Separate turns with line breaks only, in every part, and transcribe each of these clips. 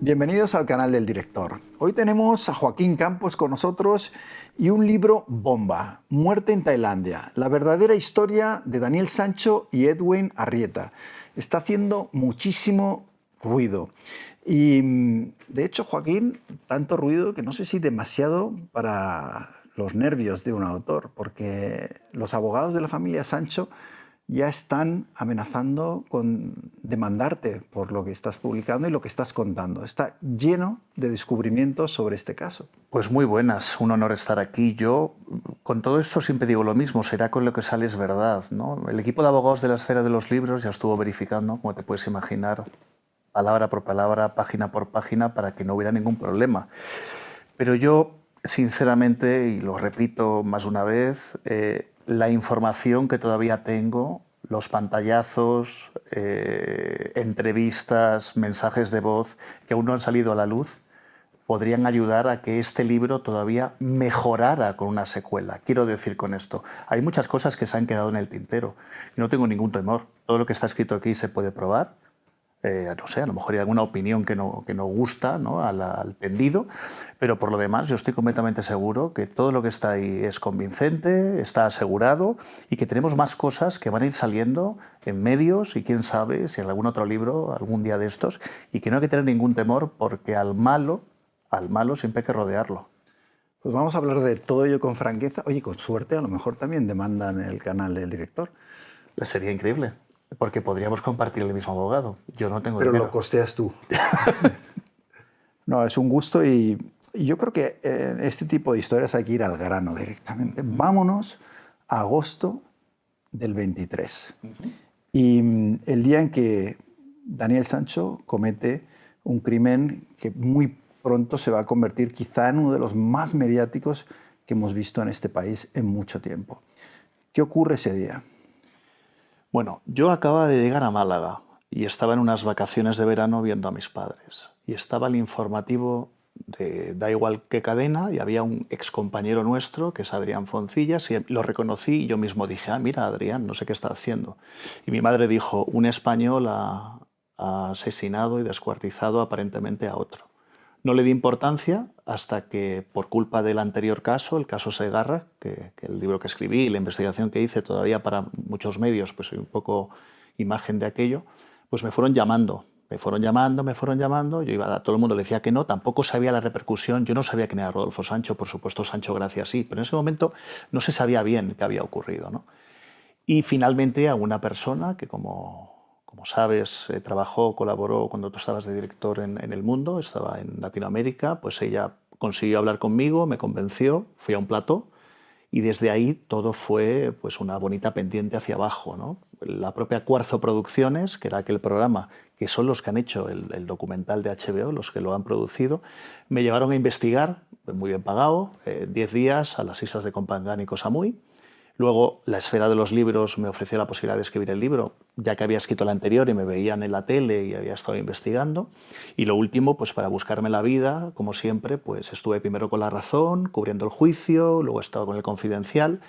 Bienvenidos al canal del director. Hoy tenemos a Joaquín Campos con nosotros y un libro bomba, Muerte en Tailandia, la verdadera historia de Daniel Sancho y Edwin Arrieta. Está haciendo muchísimo ruido. Y de hecho, Joaquín, tanto ruido que no sé si demasiado para los nervios de un autor, porque los abogados de la familia Sancho ya están amenazando con demandarte por lo que estás publicando y lo que estás contando. Está lleno de descubrimientos sobre este caso.
Pues muy buenas, un honor estar aquí. Yo con todo esto siempre digo lo mismo, será con lo que sale es verdad, ¿no? El equipo de abogados de la esfera de los libros ya estuvo verificando, como te puedes imaginar, palabra por palabra, página por página, para que no hubiera ningún problema. Pero yo, sinceramente, y lo repito más de una vez, la información que todavía tengo, los pantallazos, entrevistas, mensajes de voz que aún no han salido a la luz, podrían ayudar a que este libro todavía mejorara con una secuela. Quiero decir con esto, hay muchas cosas que se han quedado en el tintero y no tengo ningún temor. Todo lo que está escrito aquí se puede probar. No sé, a lo mejor hay alguna opinión que no gusta, ¿no? al tendido, pero por lo demás yo estoy completamente seguro que todo lo que está ahí es convincente, está asegurado y que tenemos más cosas que van a ir saliendo en medios y quién sabe si en algún otro libro algún día de estos, y que no hay que tener ningún temor porque al malo siempre hay que rodearlo.
Pues vamos a hablar de todo ello con franqueza. Oye, con suerte a lo mejor también demandan el canal del director.
Pues sería increíble, porque podríamos compartir el mismo abogado. Yo no tengo
Pero
dinero.
lo costeas tú. No, es un gusto y yo creo que en este tipo de historias hay que ir al grano directamente. Vámonos a agosto del 23. Y el día en que Daniel Sancho comete un crimen que muy pronto se va a convertir quizá en uno de los más mediáticos que hemos visto en este país en mucho tiempo. ¿Qué ocurre ese día?
Bueno, yo acababa de llegar a Málaga y estaba en unas vacaciones de verano viendo a mis padres. Y estaba el informativo de Da igual qué cadena y había un excompañero nuestro, que es Adrián Foncillas, y lo reconocí y yo mismo dije, ah, mira, Adrián, no sé qué está haciendo. Y mi madre dijo, un español ha asesinado y descuartizado aparentemente a otro. No le di importancia hasta que, por culpa del anterior caso, el caso Segarra, que el libro que escribí y la investigación que hice todavía para muchos medios, pues soy un poco imagen de aquello, pues me fueron llamando. Me fueron llamando, yo iba a todo el mundo le decía que no, tampoco sabía la repercusión, yo no sabía quién era Rodolfo Sancho, por supuesto Sancho Gracia sí, pero en ese momento no se sabía bien qué había ocurrido, ¿no? Y finalmente a una persona que, como sabes, trabajó, colaboró cuando tú estabas de director en El Mundo, estaba en Latinoamérica, pues ella consiguió hablar conmigo, me convenció, fui a un plató y desde ahí todo fue pues una bonita pendiente hacia abajo, ¿no? La propia Cuarzo Producciones, que era aquel programa que son los que han hecho el documental de HBO, los que lo han producido, me llevaron a investigar, muy bien pagado, 10 días a las islas de Compangán y Koh Samui. Luego, la esfera de los libros me ofreció la posibilidad de escribir el libro, ya que había escrito el anterior y me veían en la tele y había estado investigando. Y lo último, pues para buscarme la vida, como siempre, pues estuve primero con La Razón, cubriendo el juicio, luego he estado con El Confidencial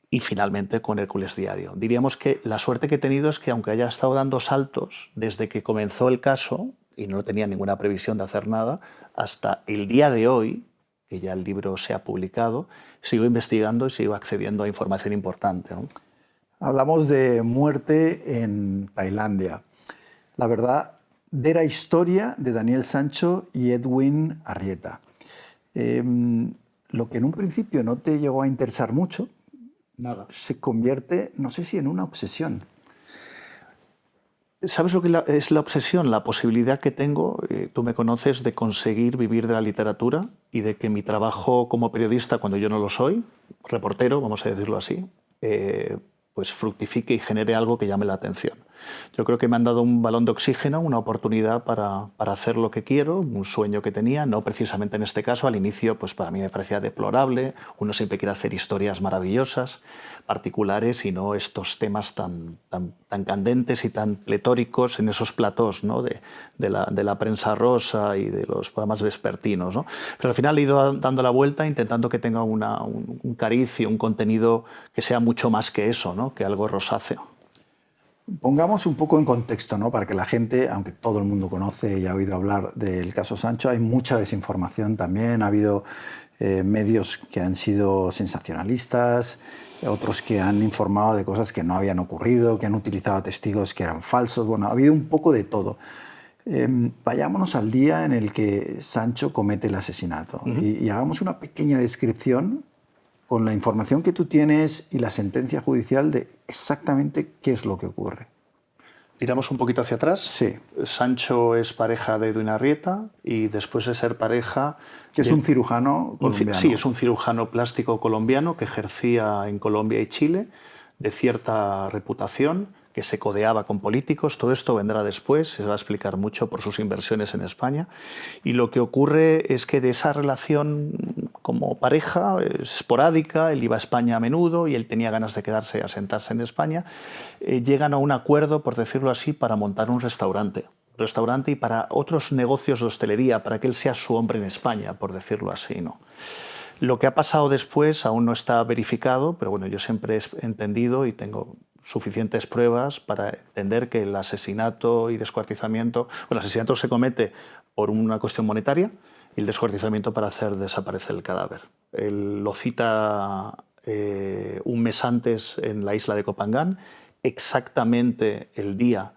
y finalmente con Hércules Diario. Diríamos que la suerte que he tenido es que, aunque haya estado dando saltos desde que comenzó el caso, y no tenía ninguna previsión de hacer nada, hasta el día de hoy, que ya el libro se ha publicado, sigo investigando y sigo accediendo a información importante, ¿no?
Hablamos de muerte en Tailandia. La verdadera historia de Daniel Sancho y Edwin Arrieta. Lo que en un principio no te llegó a interesar mucho,
Nada.
se convierte, no sé si en una obsesión.
¿Sabes lo que es la obsesión? La posibilidad que tengo, tú me conoces, de conseguir vivir de la literatura y de que mi trabajo como periodista, cuando yo no lo soy, reportero, vamos a decirlo así, pues fructifique y genere algo que llame la atención. Yo creo que me han dado un balón de oxígeno, una oportunidad para hacer lo que quiero, un sueño que tenía, no precisamente en este caso. Al inicio, pues para mí me parecía deplorable, uno siempre quiere hacer historias maravillosas, particulares, y no estos temas tan candentes y tan pletóricos en esos platós, ¿no? de la prensa rosa y de los programas vespertinos, ¿no? Pero al final he ido dando la vuelta, intentando que tenga un cariz y un contenido que sea mucho más que eso, ¿no? Que algo rosáceo.
Pongamos un poco en contexto, ¿no? Para que la gente, aunque todo el mundo conoce y ha oído hablar del caso Sancho, hay mucha desinformación también. Ha habido medios que han sido sensacionalistas, otros que han informado de cosas que no habían ocurrido, que han utilizado testigos que eran falsos. Bueno, ha habido un poco de todo. Vayámonos al día en el que Sancho comete el asesinato y hagamos una pequeña descripción con la información que tú tienes y la sentencia judicial de exactamente qué es lo que ocurre.
Tiramos un poquito hacia atrás.
Sí.
Sancho es pareja de Edwin Arrieta y después de ser pareja...
Que es un cirujano colombiano.
Sí, es un cirujano plástico colombiano que ejercía en Colombia y Chile, de cierta reputación, que se codeaba con políticos. Todo esto vendrá después, se va a explicar mucho por sus inversiones en España. Y lo que ocurre es que de esa relación como pareja esporádica, él iba a España a menudo y él tenía ganas de quedarse, asentarse en España, llegan a un acuerdo, por decirlo así, para montar un restaurante y para otros negocios de hostelería, para que él sea su hombre en España, por decirlo así, ¿no? Lo que ha pasado después aún no está verificado, pero bueno, yo siempre he entendido y tengo suficientes pruebas para entender que el asesinato y descuartizamiento... Bueno, el asesinato se comete por una cuestión monetaria y el descuartizamiento para hacer desaparecer el cadáver. Él lo cita un mes antes en la isla de Copangán, exactamente el día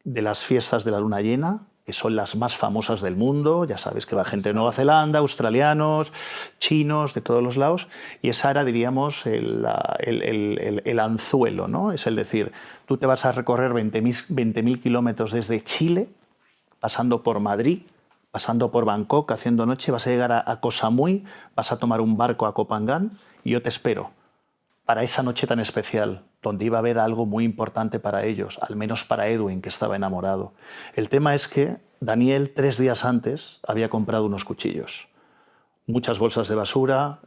de las fiestas de la luna llena, que son las más famosas del mundo. Ya sabes que va gente de Nueva Zelanda, australianos, chinos, de todos los lados, y esa era, diríamos, el anzuelo, ¿no? Es el decir, tú te vas a recorrer 20.000 kilómetros desde Chile, pasando por Madrid, pasando por Bangkok, haciendo noche, vas a llegar a Koh Samui, vas a tomar un barco a Copangán y yo te espero para esa noche tan especial, donde iba a haber algo muy importante para ellos, al menos para Edwin, que estaba enamorado. El tema es que Daniel, 3 días antes, había comprado unos cuchillos, muchas bolsas de basura,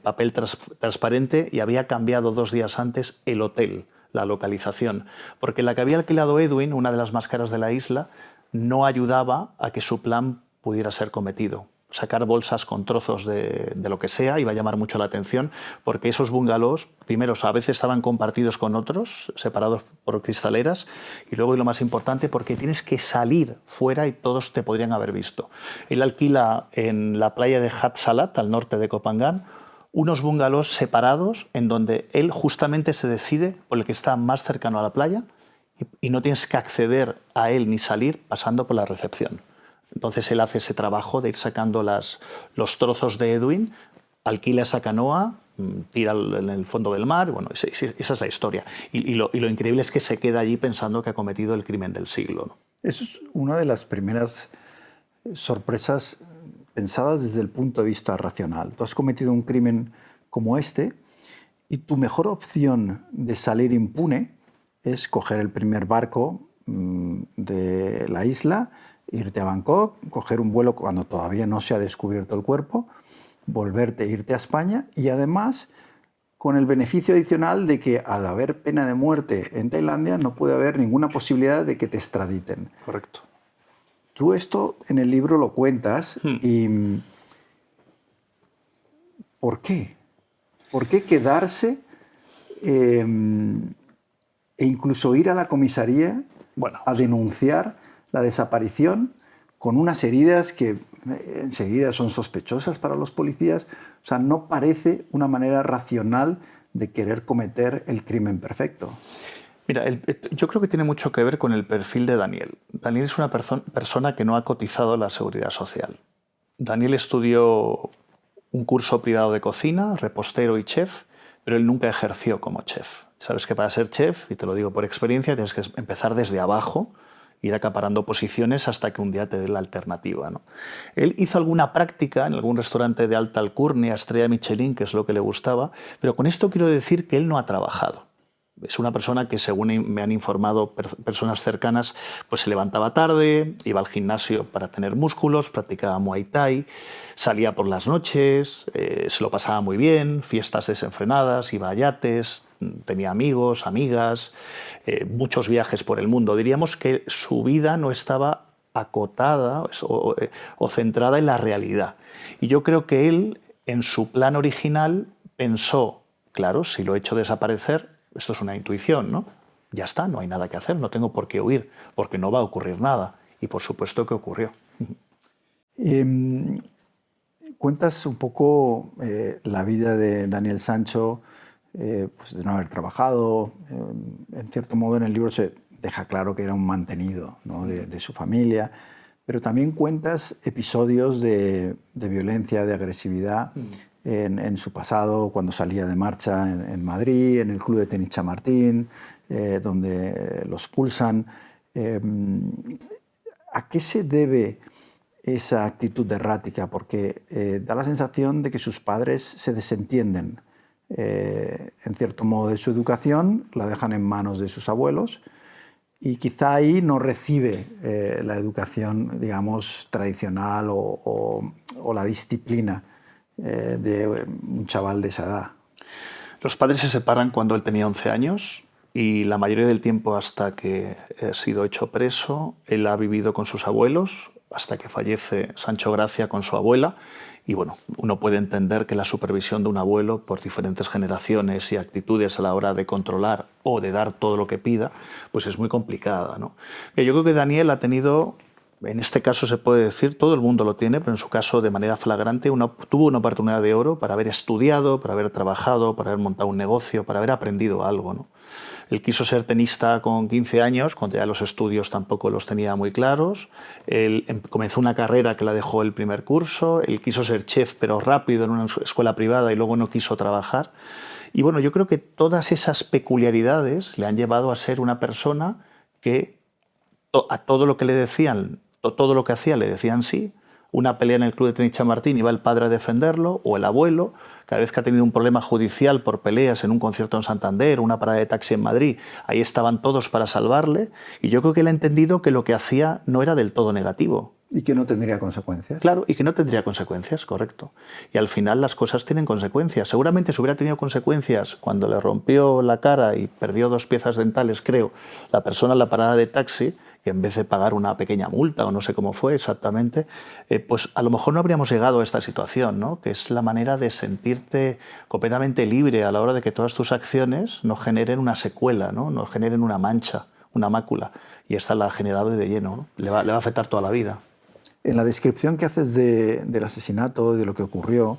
papel transparente, y había cambiado 2 días antes el hotel, la localización, porque la que había alquilado Edwin, una de las más caras de la isla, no ayudaba a que su plan pudiera ser cometido. Sacar bolsas con trozos de lo que sea iba a llamar mucho la atención, porque esos bungalows, primero, a veces estaban compartidos con otros, separados por cristaleras, y luego, y lo más importante, porque tienes que salir fuera y todos te podrían haber visto. Él alquila en la playa de Hat Salat, al norte de Copangán, unos bungalows separados en donde él justamente se decide por el que está más cercano a la playa y no tienes que acceder a él ni salir pasando por la recepción. Entonces él hace ese trabajo de ir sacando los trozos de Edwin, alquila esa canoa, tira en el fondo del mar. Bueno, esa es la historia. Y lo increíble es que se queda allí pensando que ha cometido el crimen del siglo, ¿no?
Eso es una de las primeras sorpresas pensadas desde el punto de vista racional. Tú has cometido un crimen como este y tu mejor opción de salir impune es coger el primer barco de la isla, irte a Bangkok, coger un vuelo cuando todavía no se ha descubierto el cuerpo, irte a España y además con el beneficio adicional de que al haber pena de muerte en Tailandia no puede haber ninguna posibilidad de que te extraditen.
Correcto.
Tú esto en el libro lo cuentas y ¿por qué? ¿Por qué quedarse e incluso ir a la comisaría a denunciar la desaparición con unas heridas que enseguida son sospechosas para los policías? O sea, no parece una manera racional de querer cometer el crimen perfecto.
Mira, yo creo que tiene mucho que ver con el perfil de Daniel. Daniel es una persona que no ha cotizado la seguridad social. Daniel estudió un curso privado de cocina, repostero y chef, pero él nunca ejerció como chef. Sabes que para ser chef, y te lo digo por experiencia, tienes que empezar desde abajo, ir acaparando posiciones hasta que un día te dé la alternativa, ¿no? Él hizo alguna práctica en algún restaurante de alta alcurnia, estrella Michelin, que es lo que le gustaba, pero con esto quiero decir que él no ha trabajado. Es una persona que, según me han informado personas cercanas, pues se levantaba tarde, iba al gimnasio para tener músculos, practicaba Muay Thai, salía por las noches, se lo pasaba muy bien, fiestas desenfrenadas, iba a yates, tenía amigos, amigas, muchos viajes por el mundo. Diríamos que su vida no estaba acotada o centrada en la realidad. Y yo creo que él, en su plan original, pensó, claro, si lo he hecho desaparecer, esto es una intuición, ¿no? ya está, no hay nada que hacer, no tengo por qué huir, porque no va a ocurrir nada. Y por supuesto que ocurrió.
Cuentas un poco la vida de Daniel Sancho, pues de no haber trabajado. En cierto modo en el libro se deja claro que era un mantenido, ¿no? de su familia, pero también cuentas episodios de violencia, de agresividad en su pasado, cuando salía de marcha en Madrid, en el club de tenis Chamartín, donde los expulsan. ¿A qué se debe esa actitud errática? Porque da la sensación de que sus padres se desentienden en cierto modo de su educación, la dejan en manos de sus abuelos y quizá ahí no recibe la educación, digamos, tradicional o la disciplina de un chaval de esa edad.
Los padres se separan cuando él tenía 11 años y la mayoría del tiempo hasta que ha sido hecho preso, él ha vivido con sus abuelos hasta que fallece Sancho Gracia con su abuela. Y bueno, uno puede entender que la supervisión de un abuelo por diferentes generaciones y actitudes a la hora de controlar o de dar todo lo que pida, pues es muy complicada, ¿no? Yo creo que Daniel ha tenido, en este caso se puede decir, todo el mundo lo tiene, pero en su caso de manera flagrante, tuvo una oportunidad de oro para haber estudiado, para haber trabajado, para haber montado un negocio, para haber aprendido algo, ¿no? Él quiso ser tenista con 15 años, cuando ya los estudios tampoco los tenía muy claros. Él comenzó una carrera que la dejó el primer curso. Él quiso ser chef, pero rápido, en una escuela privada, y luego no quiso trabajar. Y bueno, yo creo que todas esas peculiaridades le han llevado a ser una persona que a todo lo que le decían, todo lo que hacía le decían sí. Una pelea en el club de tenis Chamartín, iba el padre a defenderlo, o el abuelo. Cada vez que ha tenido un problema judicial por peleas en un concierto en Santander, una parada de taxi en Madrid, ahí estaban todos para salvarle. Y yo creo que él ha entendido que lo que hacía no era del todo negativo.
Y que no tendría consecuencias.
Claro, y que no tendría consecuencias, correcto. Y al final las cosas tienen consecuencias. Seguramente si hubiera tenido consecuencias cuando le rompió la cara y perdió 2 piezas dentales, creo, la persona en la parada de taxi, que en vez de pagar una pequeña multa, o no sé cómo fue exactamente, pues a lo mejor no habríamos llegado a esta situación, ¿no? Que es la manera de sentirte completamente libre a la hora de que todas tus acciones no generen una secuela, no generen una mancha, una mácula. Y esta la ha generado de lleno, ¿no? Le va a afectar toda la vida.
En la descripción que haces del asesinato, de lo que ocurrió,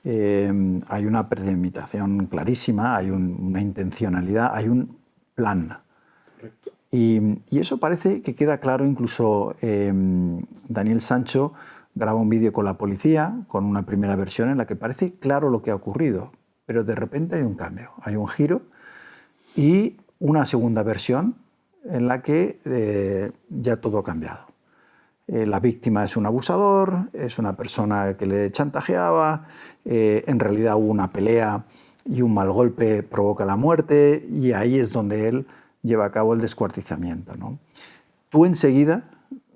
hay una premeditación clarísima, hay una intencionalidad, hay un plan. Correcto. Y eso parece que queda claro, incluso Daniel Sancho graba un vídeo con la policía, con una primera versión en la que parece claro lo que ha ocurrido, pero de repente hay un cambio, hay un giro y una segunda versión en la que ya todo ha cambiado. La víctima es un abusador, es una persona que le chantajeaba, en realidad hubo una pelea y un mal golpe provoca la muerte y ahí es donde él lleva a cabo el descuartizamiento, ¿no? Tú enseguida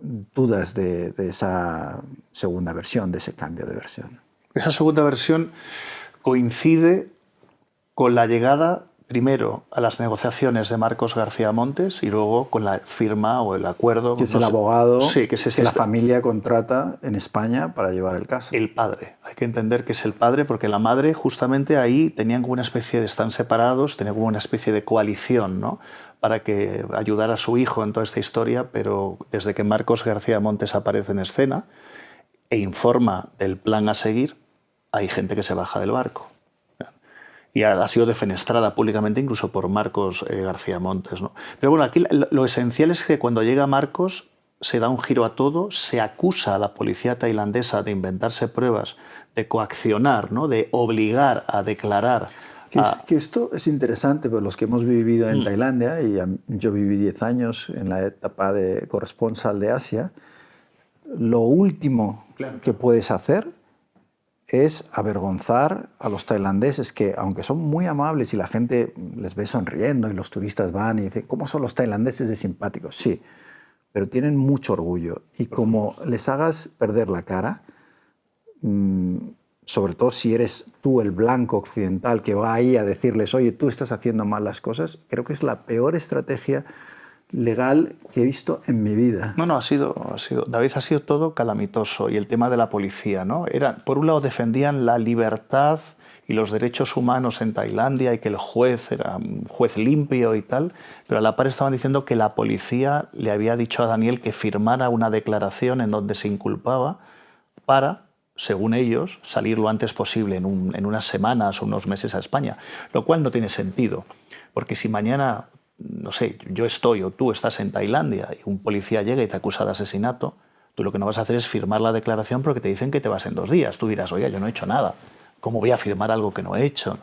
dudas de esa segunda versión, de ese cambio de versión.
Esa segunda versión coincide con la llegada primero a las negociaciones de Marcos García Montes y luego con la firma o el acuerdo.
Que es el abogado
sí, que
la familia contrata en España para llevar el caso.
El padre. Hay que entender que es el padre porque la madre justamente ahí tenían como una especie de, están separados, tenían como una especie de coalición, ¿no? Para que ayudara a su hijo en toda esta historia, pero desde que Marcos García Montes aparece en escena e informa del plan a seguir, hay gente que se baja del barco. Y ha sido defenestrada públicamente incluso por Marcos García Montes, ¿no? Pero bueno, aquí lo esencial es que cuando llega Marcos se da un giro a todo, se acusa a la policía tailandesa de inventarse pruebas, de coaccionar, ¿no? De obligar a declarar.
Que esto es interesante, por los que hemos vivido en Tailandia, y yo viví 10 años en la etapa de corresponsal de Asia, lo último que puedes hacer es avergonzar a los tailandeses que, aunque son muy amables y la gente les ve sonriendo y los turistas van y dicen, ¿cómo son los tailandeses de simpáticos? Sí, pero tienen mucho orgullo y como les hagas perder la cara, sobre todo si eres tú el blanco occidental que va ahí a decirles, oye, tú estás haciendo mal las cosas, creo que es la peor estrategia legal que he visto en mi vida.
No, David, ha sido todo calamitoso. Y el tema de la policía, ¿no? Por un lado defendían la libertad y los derechos humanos en Tailandia y que el juez era un juez limpio y tal, pero a la par estaban diciendo que la policía le había dicho a Daniel que firmara una declaración en donde se inculpaba para, según ellos, salir lo antes posible en unas semanas o unos meses a España, lo cual no tiene sentido, porque si mañana, no sé, yo estoy o tú estás en Tailandia y un policía llega y te acusa de asesinato, tú lo que no vas a hacer es firmar la declaración porque te dicen que te vas en 2 días. Tú dirás, oye, yo no he hecho nada. ¿Cómo voy a firmar algo que no he hecho?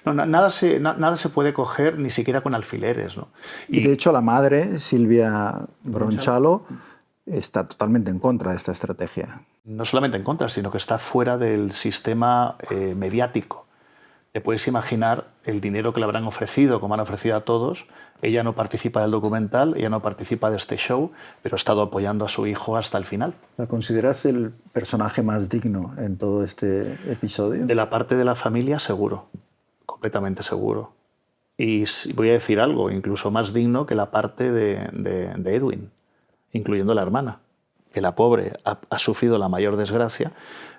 No, nada se puede coger ni siquiera con alfileres, ¿no?
Y de hecho la madre, Silvia Bronchalo, está totalmente en contra de esta estrategia.
No solamente en contra, sino que está fuera del sistema mediático. Te puedes imaginar el dinero que le habrán ofrecido, como han ofrecido a todos. Ella no participa del documental, ella no participa de este show, pero ha estado apoyando a su hijo hasta el final.
¿La consideras el personaje más digno en todo este episodio?
De la parte de la familia, seguro, completamente seguro. Y voy a decir algo, incluso más digno que la parte de Edwin, incluyendo la hermana, que la pobre ha sufrido la mayor desgracia,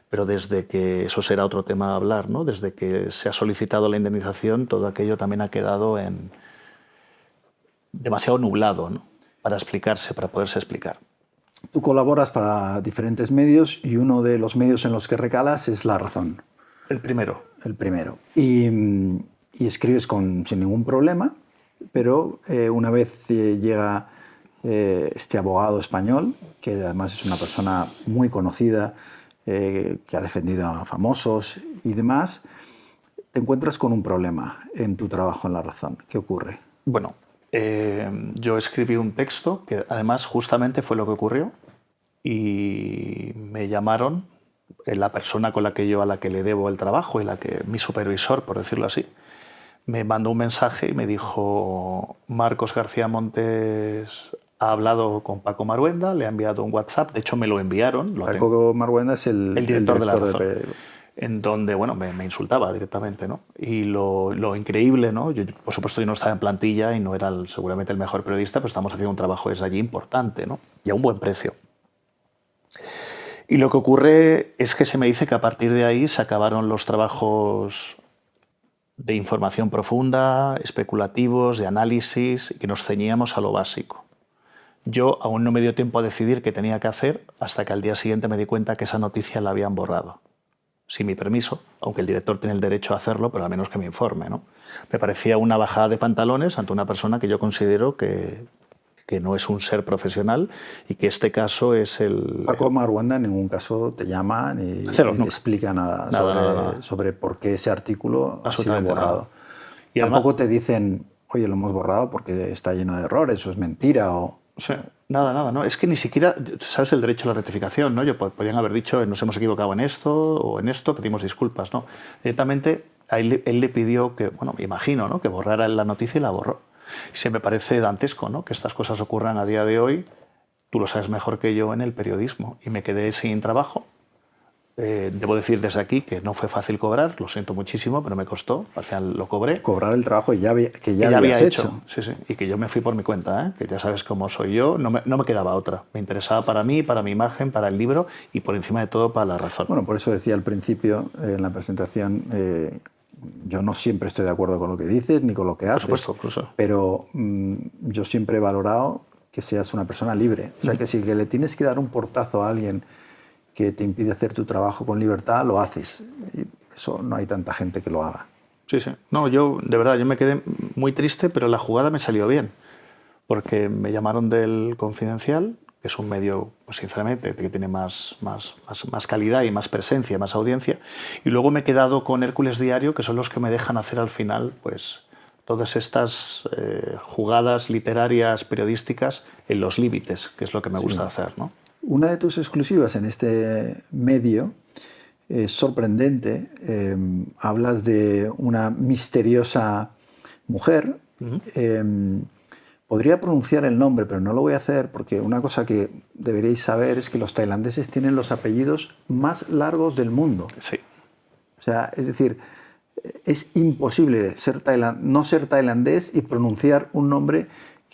pero desde que, eso será otro tema a hablar, ¿no? Desde que se ha solicitado la indemnización, todo aquello también ha quedado demasiado nublado, ¿no? Para explicarse, para poderse explicar.
Tú colaboras para diferentes medios y uno de los medios en los que recalas es La Razón.
El primero.
El primero. Y escribes sin ningún problema, pero una vez llega este abogado español, que además es una persona muy conocida, que ha defendido a famosos y demás, te encuentras con un problema en tu trabajo en La Razón. ¿Qué ocurre?
Bueno, yo escribí un texto que además justamente fue lo que ocurrió y me llamaron, la persona a la que le debo el trabajo y mi supervisor, por decirlo así, me mandó un mensaje y me dijo: Marcos García Montes ha hablado con Paco Maruenda, le ha enviado un WhatsApp, de hecho me lo enviaron.
Paco Maruenda es el
director de La Razón.
del periódico.
En donde, bueno, me insultaba directamente, ¿no? Y lo increíble, ¿no? Por supuesto, yo no estaba en plantilla y no era seguramente el mejor periodista, pero estamos haciendo un trabajo desde allí importante, ¿no? Y a un buen precio. Y lo que ocurre es que se me dice que a partir de ahí se acabaron los trabajos de información profunda, especulativos, de análisis, y que nos ceñíamos a lo básico. Yo aún no me dio tiempo a decidir qué tenía que hacer hasta que al día siguiente me di cuenta que esa noticia la habían borrado. Sin mi permiso, aunque el director tiene el derecho a hacerlo, pero al menos que me informe, ¿no? Me parecía una bajada de pantalones ante una persona que yo considero que no es un ser profesional y que este caso es el...
Paco Maruenda en ningún caso te llama ni te explica nada sobre por qué ese artículo ha sido borrado. Y tampoco además, te dicen, oye, lo hemos borrado porque está lleno de errores, o es mentira, o...
Sí, nada, ¿no? Es que ni siquiera, ¿sabes? El derecho a la rectificación, ¿no? Podrían haber dicho, nos hemos equivocado en esto o en esto, pedimos disculpas, ¿no? Directamente, él le pidió que, bueno, me imagino, ¿no? Que borrara la noticia y la borró. Y se me parece dantesco, ¿no? Que estas cosas ocurran a día de hoy, tú lo sabes mejor que yo, en el periodismo. Y me quedé sin trabajo. Debo decir desde aquí que no fue fácil cobrar, lo siento muchísimo, pero me costó, al final lo cobré.
Cobrar el trabajo que ya habías hecho.
Sí, y que yo me fui por mi cuenta, que ya sabes cómo soy yo, no me quedaba otra. Me interesaba para mí, para mi imagen, para el libro y por encima de todo para La Razón.
Bueno, por eso decía al principio, en la presentación, yo no siempre estoy de acuerdo con lo que dices ni con lo que haces.
Por supuesto.
Pero yo siempre he valorado que seas una persona libre. O sea, que si le tienes que dar un portazo a alguien que te impide hacer tu trabajo con libertad, lo haces. Y eso no hay tanta gente que lo haga.
Sí. No, de verdad, yo me quedé muy triste, pero la jugada me salió bien. Porque me llamaron del Confidencial, que es un medio, pues, sinceramente, que tiene más calidad y más presencia, más audiencia. Y luego me he quedado con Hércules Diario, que son los que me dejan hacer al final, pues, todas estas jugadas literarias, periodísticas, en los límites, que es lo que me gusta hacer, ¿no?
Una de tus exclusivas en este medio es sorprendente. Hablas de una misteriosa mujer. Podría pronunciar el nombre, pero no lo voy a hacer porque una cosa que deberíais saber es que los tailandeses tienen los apellidos más largos del mundo.
Sí.
O sea, es decir, es imposible no ser tailandés y pronunciar un nombre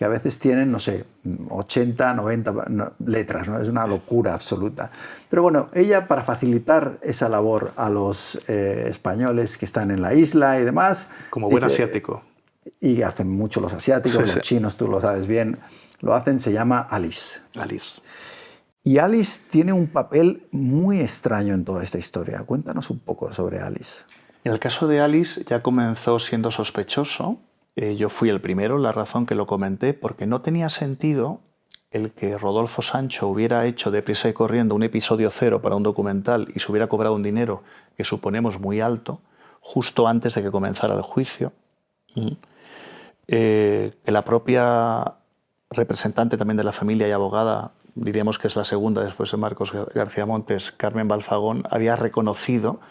que a veces tienen, no sé, 80, 90 letras, ¿no? Es una locura absoluta. Pero bueno, ella, para facilitar esa labor a los españoles que están en la isla y demás...
Como buen asiático.
Y hacen mucho los asiáticos,
Sí,
los chinos, tú lo sabes bien, lo hacen, se llama Alice.
Alice.
Y Alice tiene un papel muy extraño en toda esta historia. Cuéntanos un poco sobre Alice.
En el caso de Alice ya comenzó siendo sospechoso. Yo fui el primero, la razón que lo comenté, porque no tenía sentido el que Rodolfo Sancho hubiera hecho deprisa y corriendo un episodio cero para un documental y se hubiera cobrado un dinero que suponemos muy alto, justo antes de que comenzara el juicio. Que la propia representante también de la familia y abogada, diríamos que es la segunda después de Marcos García Montes, Carmen Balfagón, había reconocido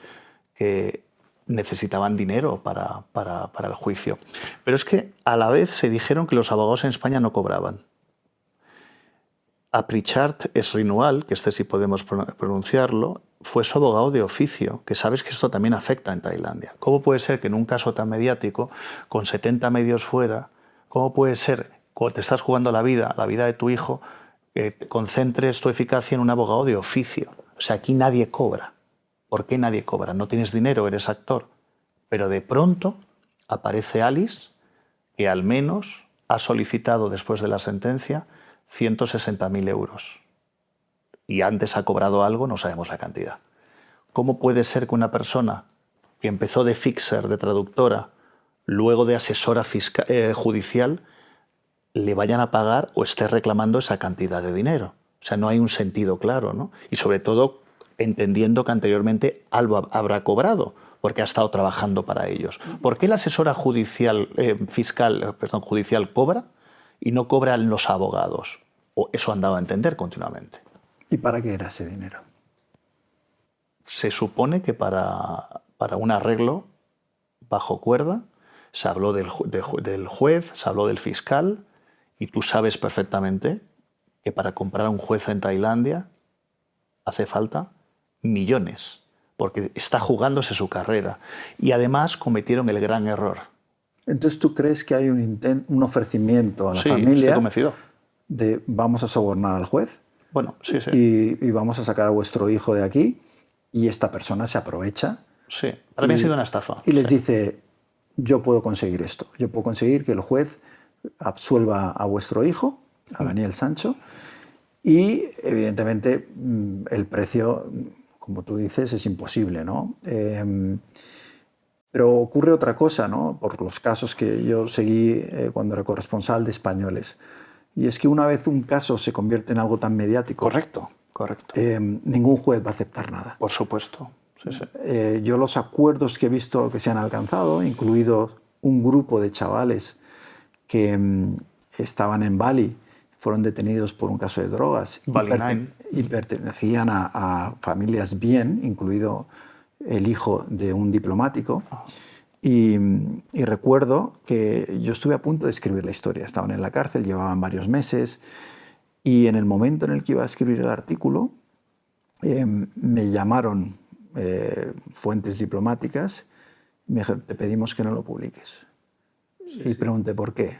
que necesitaban dinero para el juicio. Pero es que a la vez se dijeron que los abogados en España no cobraban. A Pritchard Esrinual, que sí podemos pronunciarlo, fue su abogado de oficio, que sabes que esto también afecta en Tailandia. ¿Cómo puede ser que en un caso tan mediático, con 70 medios fuera, cómo puede ser, cuando te estás jugando la vida de tu hijo, concentres tu eficacia en un abogado de oficio? O sea, aquí nadie cobra. ¿Por qué nadie cobra? No tienes dinero, eres actor. Pero de pronto aparece Alice, que al menos ha solicitado después de la sentencia 160.000 euros. Y antes ha cobrado algo, no sabemos la cantidad. ¿Cómo puede ser que una persona que empezó de fixer, de traductora, luego de asesora judicial, le vayan a pagar o esté reclamando esa cantidad de dinero? O sea, no hay un sentido claro, ¿no? Y sobre todo entendiendo que anteriormente algo habrá cobrado, porque ha estado trabajando para ellos. ¿Por qué la asesora judicial cobra y no cobran los abogados? O eso han dado a entender continuamente.
¿Y para qué era ese dinero?
Se supone que para un arreglo bajo cuerda. Se habló del juez, se habló del fiscal, y tú sabes perfectamente que para comprar a un juez en Tailandia hace falta millones, porque está jugándose su carrera. Y además cometieron el gran error.
Entonces, ¿tú crees que hay un ofrecimiento a la
Sí,
familia
estoy convencido.
de vamos a sobornar al juez?
Bueno, sí.
Y vamos a sacar a vuestro hijo de aquí, y esta persona se aprovecha.
Sí, para mí ha sido una estafa.
Y les dice, yo puedo conseguir esto. Yo puedo conseguir que el juez absuelva a vuestro hijo, a Daniel Sancho, y evidentemente el precio, como tú dices, es imposible, ¿no? Pero ocurre otra cosa, ¿no? Por los casos que yo seguí cuando era corresponsal de españoles. Y es que una vez un caso se convierte en algo tan mediático...
Correcto.
Ningún juez va a aceptar nada.
Por supuesto. Sí.
Yo los acuerdos que he visto que se han alcanzado, incluido un grupo de chavales que estaban en Bali, fueron detenidos por un caso de drogas y pertenecían a familias bien, incluido el hijo de un diplomático. Y recuerdo que yo estuve a punto de escribir la historia. Estaban en la cárcel, llevaban varios meses, y en el momento en el que iba a escribir el artículo, me llamaron fuentes diplomáticas y me dijeron, te pedimos que no lo publiques. Y pregunté, ¿por qué?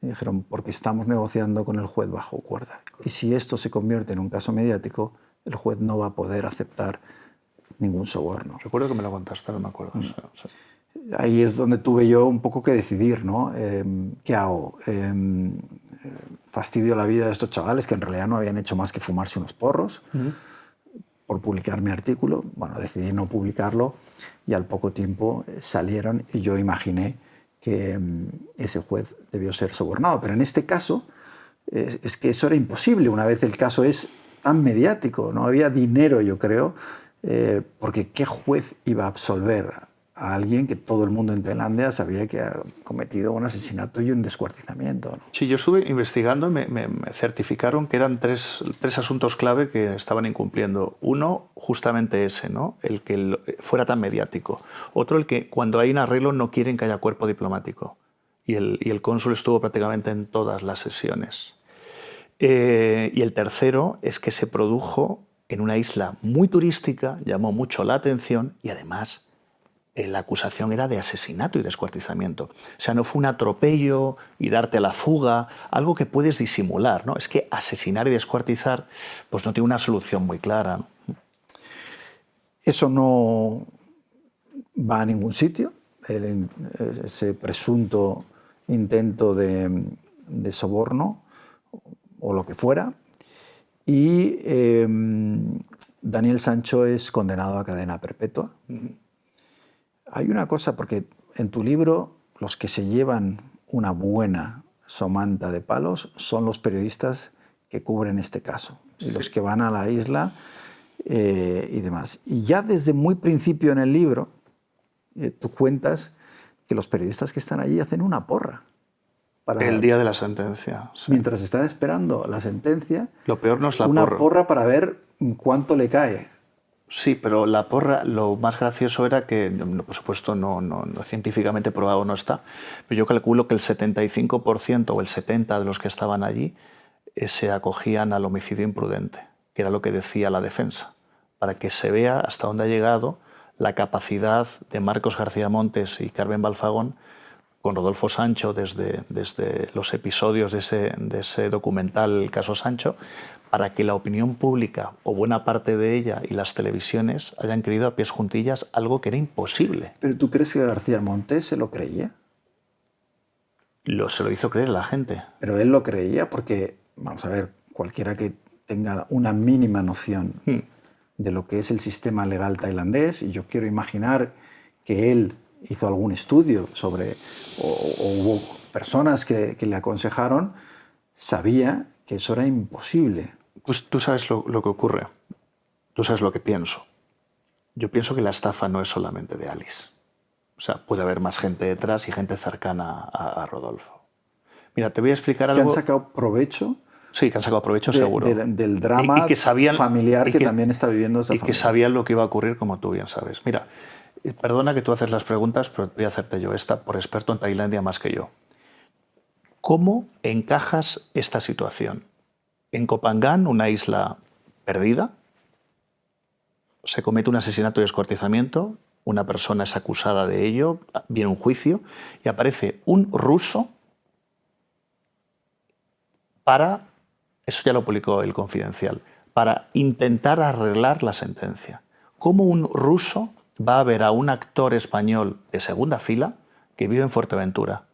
Me dijeron, porque estamos negociando con el juez bajo cuerda. Y si esto se convierte en un caso mediático, el juez no va a poder aceptar ningún soborno.
Recuerdo que me lo contaste, no me acuerdo. Sí.
Ahí es donde tuve yo un poco que decidir, ¿no? ¿Qué hago? Fastidio la vida de estos chavales que en realidad no habían hecho más que fumarse unos porros por publicar mi artículo. Bueno, decidí no publicarlo y al poco tiempo salieron y yo imaginé que ese juez debió ser sobornado. Pero en este caso es que eso era imposible. Una vez el caso es tan mediático, no había dinero, yo creo, porque ¿qué juez iba a absolver a alguien que todo el mundo en Tailandia sabía que ha cometido un asesinato y un descuartizamiento, ¿no?
Sí, yo estuve investigando y me certificaron que eran tres asuntos clave que estaban incumpliendo. Uno, justamente ese, ¿no? El que fuera tan mediático. Otro, el que cuando hay un arreglo no quieren que haya cuerpo diplomático. Y el cónsul estuvo prácticamente en todas las sesiones. Y el tercero es que se produjo en una isla muy turística, llamó mucho la atención y además la acusación era de asesinato y descuartizamiento. O sea, no fue un atropello y darte la fuga, algo que puedes disimular, ¿no? Es que asesinar y descuartizar pues no tiene una solución muy clara, ¿no?
Eso no va a ningún sitio, ese presunto intento de soborno o lo que fuera. Y Daniel Sancho es condenado a cadena perpetua. Hay una cosa, porque en tu libro los que se llevan una buena somanta de palos son los periodistas que cubren este caso y los que van a la isla y demás. Y ya desde muy principio en el libro tú cuentas que los periodistas que están allí hacen una porra.
El día de la sentencia. Sí.
Mientras están esperando la sentencia,
lo peor no es la
una porra para ver cuánto le cae.
Sí, pero la porra, lo más gracioso era que, por supuesto, no científicamente probado no está, pero yo calculo que el 75% o el 70% de los que estaban allí se acogían al homicidio imprudente, que era lo que decía la defensa, para que se vea hasta dónde ha llegado la capacidad de Marcos García Montes y Carmen Balfagón con Rodolfo Sancho desde los episodios de ese documental El caso Sancho, para que la opinión pública, o buena parte de ella, y las televisiones hayan creído a pies juntillas algo que era imposible.
¿Pero tú crees que García Montes se lo creía?
Se lo hizo creer la gente.
Pero él lo creía porque, vamos a ver, cualquiera que tenga una mínima noción de lo que es el sistema legal tailandés, y yo quiero imaginar que él hizo algún estudio sobre, o hubo personas que le aconsejaron, sabía que eso era imposible.
Pues tú sabes lo que ocurre, tú sabes lo que pienso. Yo pienso que la estafa no es solamente de Alice. O sea, puede haber más gente detrás y gente cercana a Rodolfo. Mira, te voy a explicar algo.
¿Que han sacado provecho?
Sí, que han sacado provecho, seguro.
Del drama y que sabían, familiar que también está viviendo esa familia.
Y que sabían lo que iba a ocurrir, como tú bien sabes. Mira, perdona que tú haces las preguntas, pero voy a hacerte yo esta, por experto en Tailandia más que yo. ¿Cómo encajas esta situación? En Koh Phangan, una isla perdida, se comete un asesinato y descuartizamiento, una persona es acusada de ello, viene un juicio y aparece un ruso para, eso ya lo publicó El Confidencial, para intentar arreglar la sentencia. ¿Cómo un ruso va a ver a un actor español de segunda fila que vive en Fuerteventura,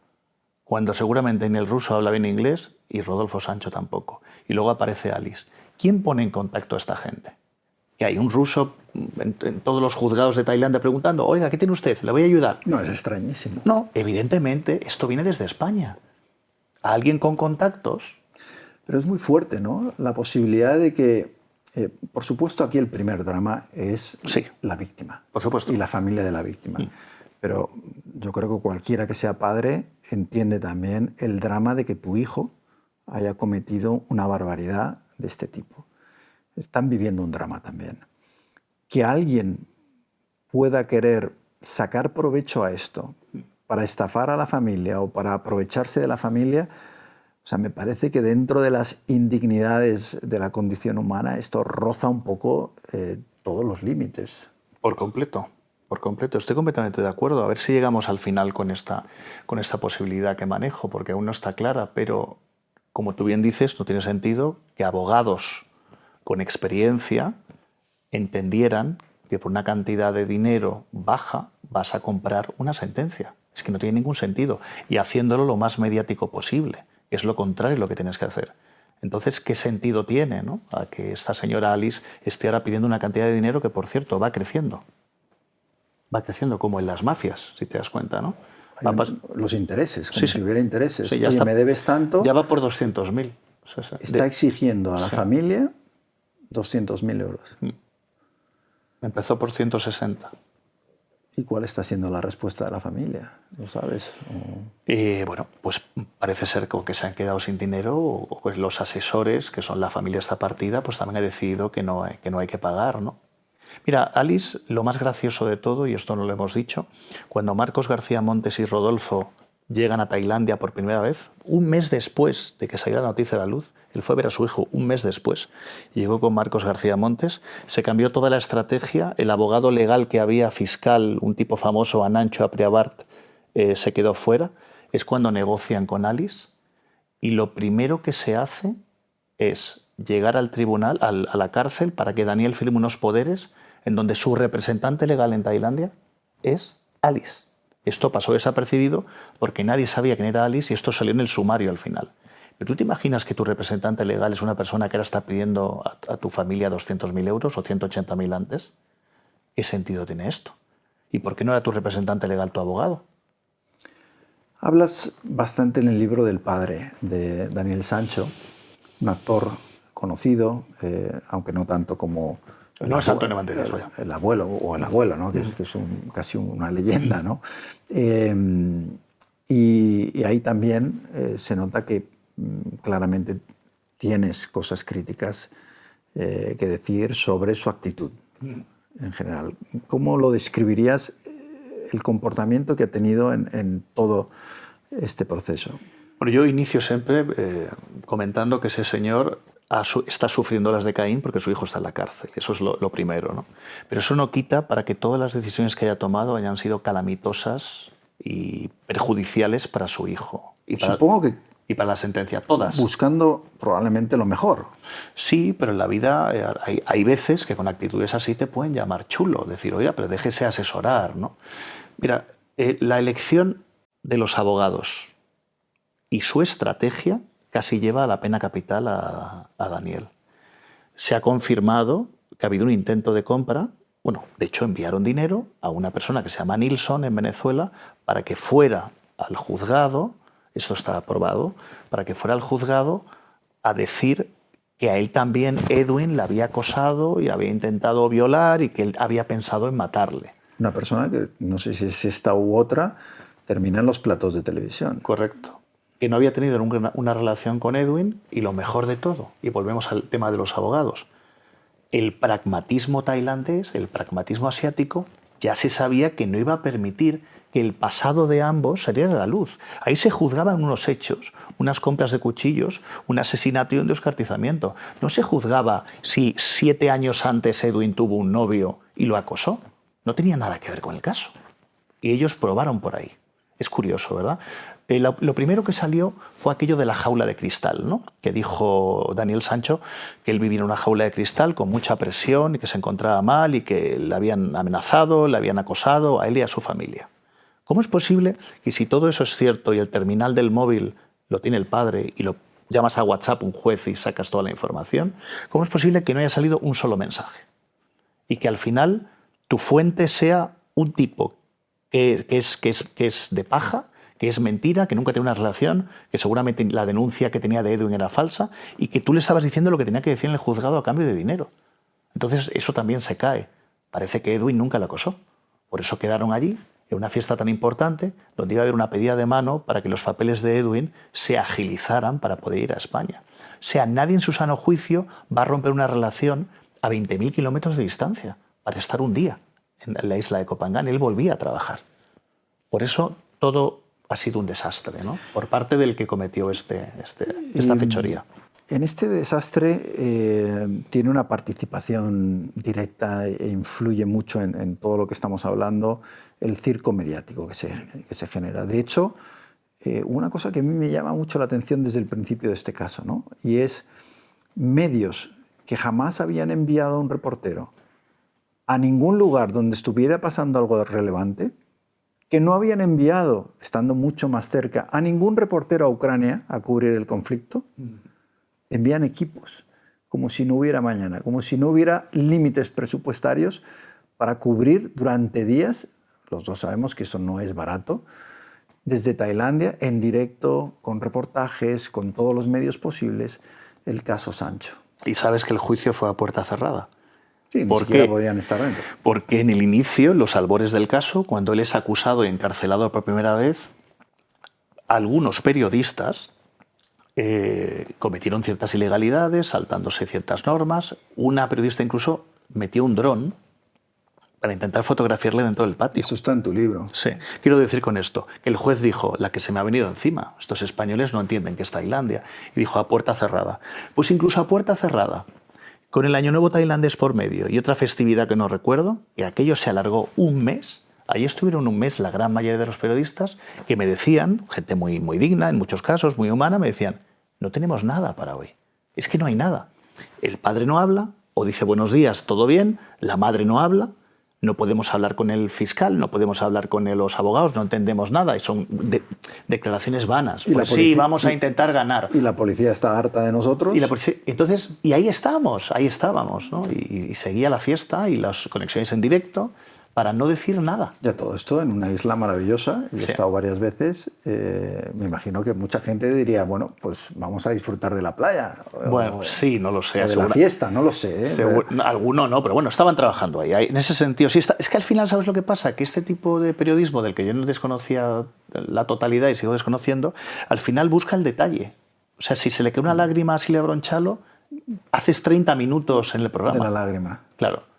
cuando seguramente ni el ruso habla bien inglés y Rodolfo Sancho tampoco? Y luego aparece Alice. ¿Quién pone en contacto a esta gente? Que hay un ruso en todos los juzgados de Tailandia preguntando, oiga, ¿qué tiene usted? ¿Le voy a ayudar?
No, es extrañísimo.
No, evidentemente esto viene desde España. ¿A alguien con contactos?
Pero es muy fuerte, ¿no? La posibilidad de que, por supuesto, aquí el primer drama es la víctima.
Por supuesto.
Y la familia de la víctima. Pero yo creo que cualquiera que sea padre entiende también el drama de que tu hijo haya cometido una barbaridad de este tipo. Están viviendo un drama también. Que alguien pueda querer sacar provecho a esto para estafar a la familia o para aprovecharse de la familia, o sea, me parece que dentro de las indignidades de la condición humana esto roza un poco todos los límites.
Por completo. Por completo, estoy completamente de acuerdo. A ver si llegamos al final con esta posibilidad que manejo, porque aún no está clara, pero como tú bien dices, no tiene sentido que abogados con experiencia entendieran que por una cantidad de dinero baja vas a comprar una sentencia. Es que no tiene ningún sentido. Y haciéndolo lo más mediático posible, que es lo contrario de lo que tienes que hacer. Entonces, ¿qué sentido tiene, ¿no?, a que esta señora Alice esté ahora pidiendo una cantidad de dinero que, por cierto, va creciendo? Va creciendo como en las mafias, si te das cuenta, ¿no?
Los intereses, como si hubiera intereses.
Sí, ya
Oye,
está,
me debes tanto.
Ya va por 200.000.
Está exigiendo a la familia 200.000 euros.
Empezó por 160.
¿Y cuál está siendo la respuesta de la familia? ¿Lo sabes?
Bueno, pues parece ser que se han quedado sin dinero o pues los asesores, que son la familia esta partida, pues también han decidido que no hay que pagar, ¿no? Mira, Alice, lo más gracioso de todo, y esto no lo hemos dicho, cuando Marcos García Montes y Rodolfo llegan a Tailandia por primera vez, un mes después de que saliera la noticia a la luz. Él fue a ver a su hijo un mes después. Llegó con Marcos García Montes, se cambió toda la estrategia, el abogado legal que había, fiscal, un tipo famoso, Anancho Apriabart, se quedó fuera. Es cuando negocian con Alice y lo primero que se hace es llegar al tribunal, a la cárcel, para que Daniel firme unos poderes en donde su representante legal en Tailandia es Alice. Esto pasó desapercibido porque nadie sabía quién era Alice y esto salió en el sumario al final. Pero ¿tú te imaginas que tu representante legal es una persona que ahora está pidiendo a tu familia 200.000 euros o 180.000 antes? ¿Qué sentido tiene esto? ¿Y por qué no era tu representante legal tu abogado?
Hablas bastante en el libro del padre de Daniel Sancho, un actor conocido, aunque no tanto como
No es Antonio Banderas,
el abuelo o el abuelo, ¿no? que es casi una leyenda, ¿no? Y ahí también se nota que claramente tienes cosas críticas que decir sobre su actitud en general. ¿Cómo lo describirías el comportamiento que ha tenido en todo este proceso?
Bueno, yo inicio siempre comentando que ese señor está sufriendo las de Caín porque su hijo está en la cárcel. Eso es lo primero, ¿no? Pero eso no quita para que todas las decisiones que haya tomado hayan sido calamitosas y perjudiciales para su hijo.
Supongo que
y para la sentencia, todas.
Buscando probablemente lo mejor.
Sí, pero en la vida hay veces que con actitudes así te pueden llamar chulo, decir, oiga, pero déjese asesorar, ¿no? Mira, la elección de los abogados y su estrategia casi lleva a la pena capital a Daniel. Se ha confirmado que ha habido un intento de compra. Bueno, de hecho enviaron dinero a una persona que se llama Nilsson en Venezuela para que fuera al juzgado, esto está aprobado, para que fuera al juzgado a decir que a él también Edwin le había acosado y había intentado violar y que él había pensado en matarle.
Una persona que, no sé si es esta u otra, termina en los platos de televisión.
Correcto. Que no había tenido nunca una relación con Edwin y lo mejor de todo, y volvemos al tema de los abogados, el pragmatismo tailandés, el pragmatismo asiático, ya se sabía que no iba a permitir que el pasado de ambos saliera a la luz. Ahí se juzgaban unos hechos, unas compras de cuchillos, un asesinato y un descuartizamiento. No se juzgaba si 7 años antes Edwin tuvo un novio y lo acosó. No tenía nada que ver con el caso. Y ellos probaron por ahí. Es curioso, ¿verdad? Lo primero que salió fue aquello de la jaula de cristal, ¿no? Que dijo Daniel Sancho que él vivía en una jaula de cristal con mucha presión y que se encontraba mal y que le habían amenazado, le habían acosado a él y a su familia. ¿Cómo es posible que si todo eso es cierto y el terminal del móvil lo tiene el padre y lo llamas a WhatsApp un juez y sacas toda la información, cómo es posible que no haya salido un solo mensaje? Y que al final tu fuente sea un tipo que es de paja, que es mentira, que nunca tiene una relación, que seguramente la denuncia que tenía de Edwin era falsa y que tú le estabas diciendo lo que tenía que decir en el juzgado a cambio de dinero. Entonces eso también se cae. Parece que Edwin nunca la acosó. Por eso quedaron allí, en una fiesta tan importante, donde iba a haber una pedida de mano para que los papeles de Edwin se agilizaran para poder ir a España. O sea, nadie en su sano juicio va a romper una relación a 20.000 kilómetros de distancia para estar un día en la isla de Copangán. Él volvía a trabajar. Por eso todo ha sido un desastre, ¿no? Por parte del que cometió esta fechoría.
En este desastre tiene una participación directa e influye mucho en todo lo que estamos hablando, el circo mediático que se genera. De hecho, una cosa que a mí me llama mucho la atención desde el principio de este caso, ¿no? Y es medios que jamás habían enviado a un reportero a ningún lugar donde estuviera pasando algo relevante, que no habían enviado, estando mucho más cerca, a ningún reportero a Ucrania a cubrir el conflicto, envían equipos, como si no hubiera mañana, como si no hubiera límites presupuestarios para cubrir durante días, los dos sabemos que eso no es barato, desde Tailandia, en directo, con reportajes, con todos los medios posibles, el caso Sancho.
Y sabes que el juicio fue a puerta cerrada.
Sí, ni siquiera podían estar dentro.
Porque en el inicio, los albores del caso, cuando él es acusado y encarcelado por primera vez, algunos periodistas cometieron ciertas ilegalidades, saltándose ciertas normas. Una periodista incluso metió un dron para intentar fotografiarle dentro del patio.
Eso está en tu libro.
Sí. Quiero decir con esto que el juez dijo, la que se me ha venido encima, estos españoles no entienden que es Tailandia, y dijo a puerta cerrada. Pues incluso a puerta cerrada, con el Año Nuevo tailandés por medio y otra festividad que no recuerdo, y aquello se alargó un mes. Ahí estuvieron un mes la gran mayoría de los periodistas que me decían, gente muy, muy digna, en muchos casos, muy humana, me decían, no tenemos nada para hoy. Es que no hay nada. El padre no habla, o dice buenos días, todo bien, la madre no habla, no podemos hablar con el fiscal, no podemos hablar con los abogados, no entendemos nada, y son declaraciones vanas. Pues sí, vamos a intentar ganar.
Y la policía está harta de nosotros.
Entonces, y ahí estábamos, ¿no? Y seguía la fiesta y las conexiones en directo para no decir nada.
Ya todo esto en una isla maravillosa, y he estado varias veces. Me imagino que mucha gente diría, bueno, pues vamos a disfrutar de la playa.
Bueno, sí, no lo sé.
O de la fiesta, no lo sé.
Alguno no, pero bueno, estaban trabajando ahí. En ese sentido, sí es que al final, ¿sabes lo que pasa? Que este tipo de periodismo del que yo no desconocía la totalidad y sigo desconociendo, al final busca el detalle. O sea, si se le cae una lágrima a Silvia Bronchalo, haces 30 minutos en el programa.
De la lágrima.
Claro.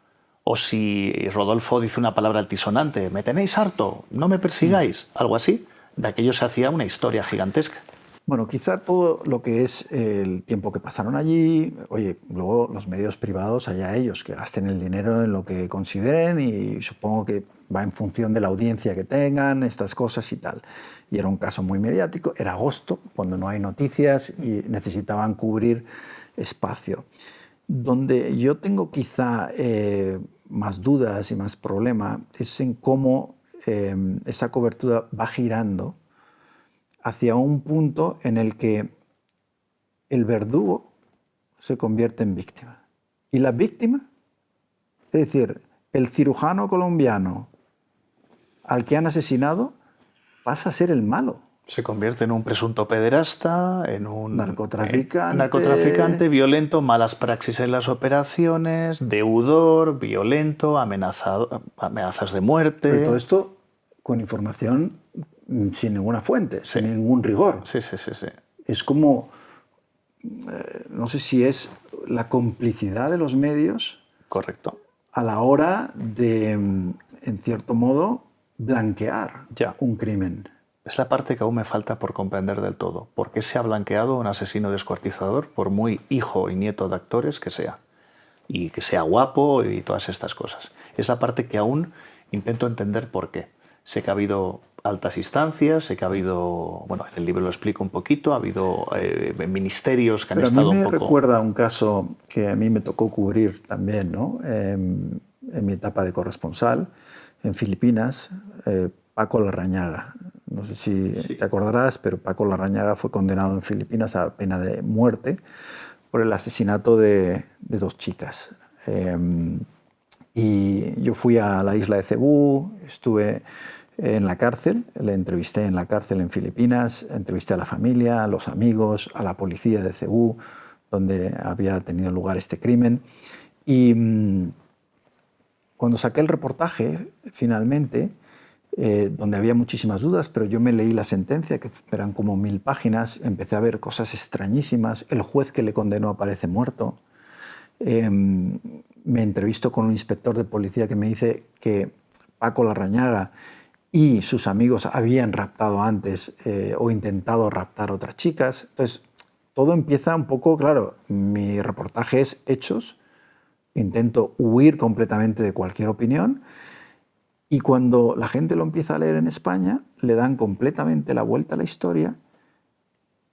O si Rodolfo dice una palabra altisonante, me tenéis harto, no me persigáis, algo así, de aquello se hacía una historia gigantesca.
Bueno, quizá todo lo que es el tiempo que pasaron allí, oye, luego los medios privados, allá ellos, que gasten el dinero en lo que consideren, y supongo que va en función de la audiencia que tengan, estas cosas y tal. Y era un caso muy mediático, era agosto, cuando no hay noticias y necesitaban cubrir espacio. Donde yo tengo quizá más dudas y más problema es en cómo esa cobertura va girando hacia un punto en el que el verdugo se convierte en víctima. Y la víctima, es decir, el cirujano colombiano al que han asesinado, pasa a ser el malo.
Se convierte en un presunto pederasta, en un
narcotraficante,
violento, malas praxis en las operaciones, deudor, violento, amenazas de muerte.
Pero todo esto con información sin ninguna fuente, sin ningún rigor.
Sí.
Es como, no sé si es la complicidad de los medios.
Correcto.
A la hora de, en cierto modo, blanquear un crimen.
Es la parte que aún me falta por comprender del todo. ¿Por qué se ha blanqueado un asesino descuartizador, por muy hijo y nieto de actores que sea? Y que sea guapo y todas estas cosas. Es la parte que aún intento entender por qué. Sé que ha habido altas instancias, sé que ha habido, bueno, en el libro lo explico un poquito, ha habido ministerios que han estado un poco...
Pero a mí me recuerda un caso que a mí me tocó cubrir también, ¿no? En mi etapa de corresponsal en Filipinas, Paco Larrañaga. No sé si te acordarás, pero Paco Larrañaga fue condenado en Filipinas a pena de muerte por el asesinato de 2 chicas. Y yo fui a la isla de Cebú, estuve en la cárcel, le entrevisté en la cárcel en Filipinas, entrevisté a la familia, a los amigos, a la policía de Cebú, donde había tenido lugar este crimen. Y cuando saqué el reportaje, finalmente, donde había muchísimas dudas, pero yo me leí la sentencia, que eran como 1000 páginas, empecé a ver cosas extrañísimas. El juez que le condenó aparece muerto. Me entrevisto con un inspector de policía que me dice que Paco Larrañaga y sus amigos habían raptado antes o intentado raptar a otras chicas. Entonces, todo empieza un poco, claro, mi reportaje es hechos, intento huir completamente de cualquier opinión. Y cuando la gente lo empieza a leer en España, le dan completamente la vuelta a la historia,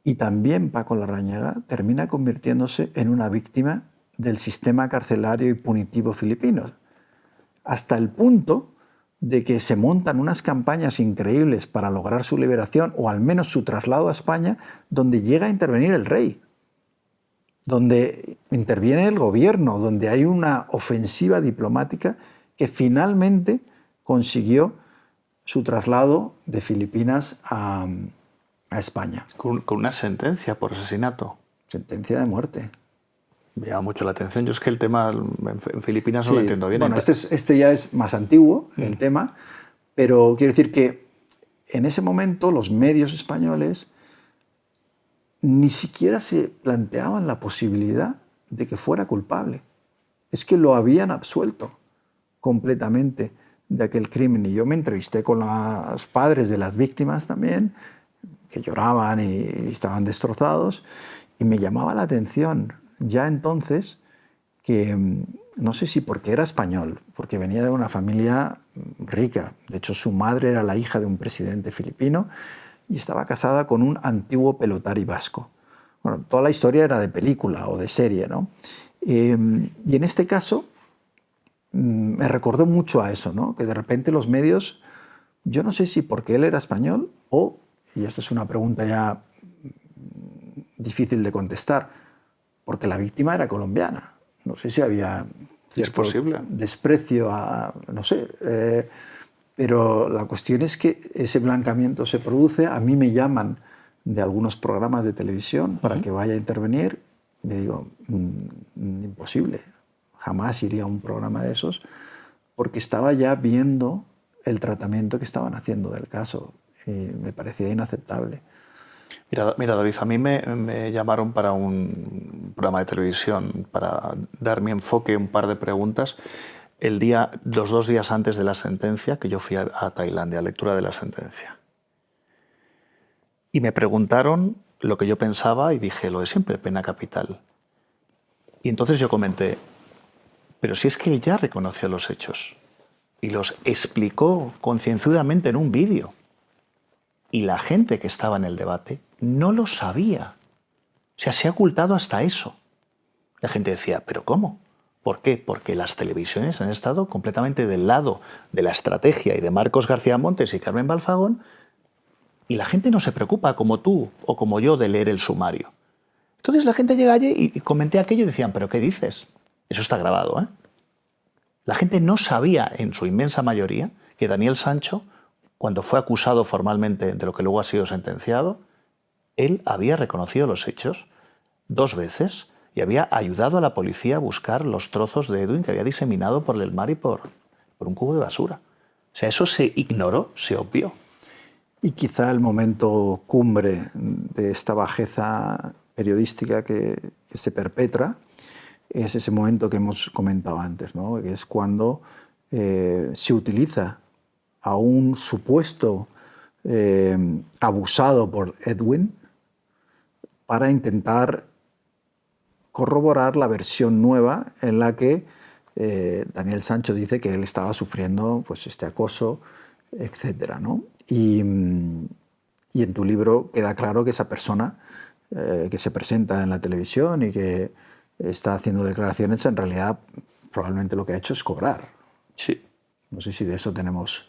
y también Paco Larrañaga termina convirtiéndose en una víctima del sistema carcelario y punitivo filipino, hasta el punto de que se montan unas campañas increíbles para lograr su liberación, o al menos su traslado a España, donde llega a intervenir el rey, donde interviene el gobierno, donde hay una ofensiva diplomática que finalmente consiguió su traslado de Filipinas a España.
Con una sentencia por asesinato.
Sentencia de muerte.
Me llama mucho la atención. Yo es que el tema en Filipinas no lo entiendo bien.
Bueno, este ya es más antiguo, el tema, pero quiero decir que en ese momento los medios españoles ni siquiera se planteaban la posibilidad de que fuera culpable. Es que lo habían absuelto. completamente de aquel crimen. Y yo me entrevisté con los padres de las víctimas también, que lloraban y estaban destrozados, y me llamaba la atención ya entonces que, no sé si porque era español, porque venía de una familia rica, de hecho su madre era la hija de un presidente filipino y estaba casada con un antiguo pelotari vasco. Bueno, toda la historia era de película o de serie, ¿no? Y en este caso me recordó mucho a eso, ¿no? Que de repente los medios, yo no sé si porque él era español o, y esta es una pregunta ya difícil de contestar, porque la víctima era colombiana. No sé si había cierto desprecio a, no sé, pero la cuestión es que ese blancamiento se produce. A mí me llaman de algunos programas de televisión para que vaya a intervenir. Me digo, imposible, jamás iría a un programa de esos, porque estaba ya viendo el tratamiento que estaban haciendo del caso y me parecía inaceptable.
Mira, David, a mí me llamaron para un programa de televisión para dar mi enfoque, un par de preguntas, los 2 días antes de la sentencia, que yo fui a Tailandia, a lectura de la sentencia. Y me preguntaron lo que yo pensaba y dije, lo de siempre, pena capital. Y entonces yo comenté, pero si es que él ya reconoció los hechos y los explicó concienzudamente en un vídeo. Y la gente que estaba en el debate no lo sabía. O sea, se ha ocultado hasta eso. La gente decía, ¿pero cómo? ¿Por qué? Porque las televisiones han estado completamente del lado de la estrategia y de Marcos García Montes y Carmen Balfagón, y la gente no se preocupa, como tú o como yo, de leer el sumario. Entonces la gente llega allí y comenté aquello y decían, ¿pero qué dices? Eso está grabado, ¿eh? La gente no sabía, en su inmensa mayoría, que Daniel Sancho, cuando fue acusado formalmente de lo que luego ha sido sentenciado, él había reconocido los hechos 2 veces y había ayudado a la policía a buscar los trozos de Edwin que había diseminado por el mar y por un cubo de basura. O sea, eso se ignoró, se obvió.
Y quizá el momento cumbre de esta bajeza periodística que se perpetra es ese momento que hemos comentado antes, ¿no? Que es cuando se utiliza a un supuesto abusado por Edwin para intentar corroborar la versión nueva en la que Daniel Sancho dice que él estaba sufriendo pues, este acoso, etcétera, ¿no? Y en tu libro queda claro que esa persona que se presenta en la televisión y que está haciendo declaraciones, en realidad probablemente lo que ha hecho es cobrar.
Sí.
No sé si de eso tenemos...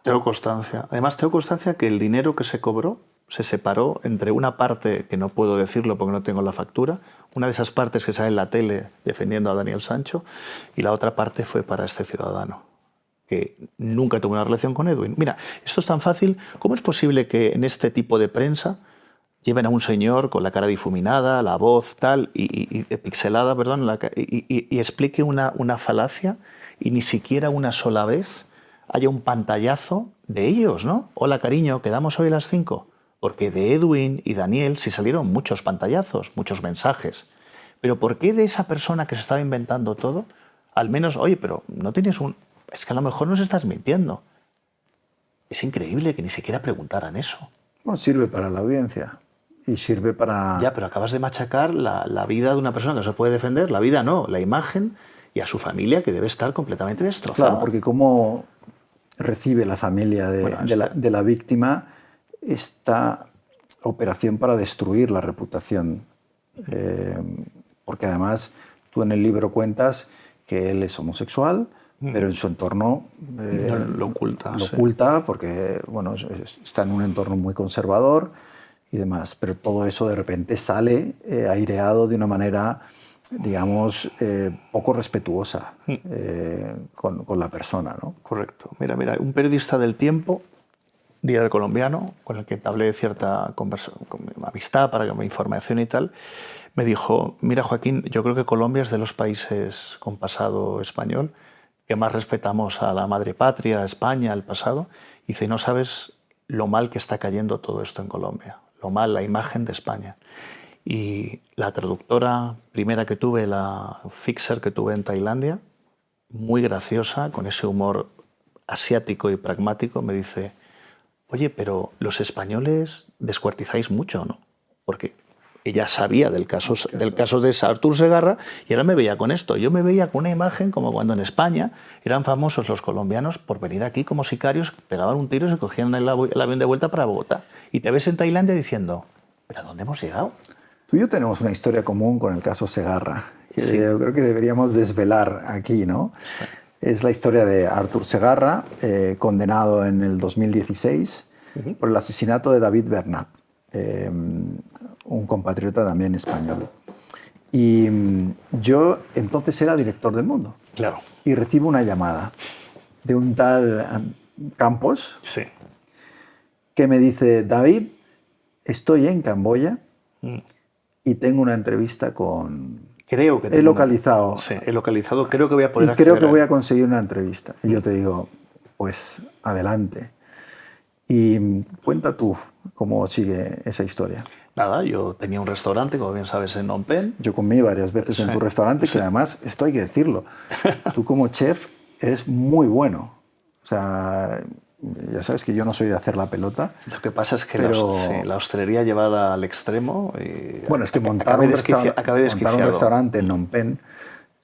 Tengo constancia. Además, tengo constancia que el dinero que se cobró se separó entre una parte, que no puedo decirlo porque no tengo la factura, una de esas partes que sale en la tele defendiendo a Daniel Sancho, y la otra parte fue para este ciudadano, que nunca tuvo una relación con Edwin. Mira, esto es tan fácil. ¿Cómo es posible que en este tipo de prensa lleven a un señor con la cara difuminada, la voz tal, y pixelada, perdón, y explique una falacia y ni siquiera una sola vez haya un pantallazo de ellos, ¿no? Hola, cariño, quedamos hoy a las 5. Porque de Edwin y Daniel sí salieron muchos pantallazos, muchos mensajes. Pero ¿por qué de esa persona que se estaba inventando todo, al menos, oye, pero no tienes un... Es que a lo mejor nos estás mintiendo. Es increíble que ni siquiera preguntaran eso.
Bueno, sirve para la audiencia y sirve para...
Ya, pero acabas de machacar la vida de una persona que no se puede defender. La vida no, la imagen, y a su familia, que debe estar completamente destrozada.
Claro, porque cómo recibe la familia de la víctima esta operación para destruir la reputación. Porque además tú en el libro cuentas que él es homosexual, pero en su entorno
lo oculta.
Lo oculta porque bueno, está en un entorno muy conservador y demás. Pero todo eso de repente sale aireado de una manera, digamos, poco respetuosa con la persona, ¿no?
Correcto. Mira, un periodista del Tiempo, diario colombiano, con el que hablé de cierta amistad para información y tal, me dijo, mira Joaquín, yo creo que Colombia es de los países con pasado español que más respetamos a la madre patria, a España, al pasado. Y dice, no sabes lo mal que está cayendo todo esto en Colombia, lo mal, la imagen de España. Y la traductora primera que tuve, la fixer que tuve en Tailandia, muy graciosa, con ese humor asiático y pragmático, me dice, oye, pero los españoles descuartizáis mucho, ¿no? Porque ella sabía del caso de Artur Segarra y ahora me veía con esto. Yo me veía con una imagen como cuando en España eran famosos los colombianos por venir aquí como sicarios, pegaban un tiro y se cogían el avión de vuelta para Bogotá. Y te ves en Tailandia diciendo, ¿pero a dónde hemos llegado?
Tú y yo tenemos una historia común con el caso Segarra, que
Sí.
yo creo que deberíamos desvelar aquí, ¿no?
Sí.
Es la historia de Artur Segarra, condenado en el 2016 por el asesinato de David Bernat, un compatriota también español. Y yo entonces era director del Mundo.
Claro.
Y recibo una llamada de un tal Campos
Sí.
que me dice, David, estoy en Camboya y tengo una entrevista con...
Creo que
He localizado.
Sí, he localizado. Creo que voy a poder
Y creo que
acceder
voy a conseguir una entrevista. Y yo te digo, pues adelante. Y cuenta tú cómo sigue esa historia.
Nada, yo tenía un restaurante, como bien sabes, en Phnom Penh.
Yo comí varias veces en tu restaurante, que además, esto hay que decirlo, tú como chef eres muy bueno. O sea, ya sabes que yo no soy de hacer la pelota.
Lo que pasa es que
pero...
la hostelería llevada al extremo... Y
bueno, es que montar un restaurante en Phnom Penh,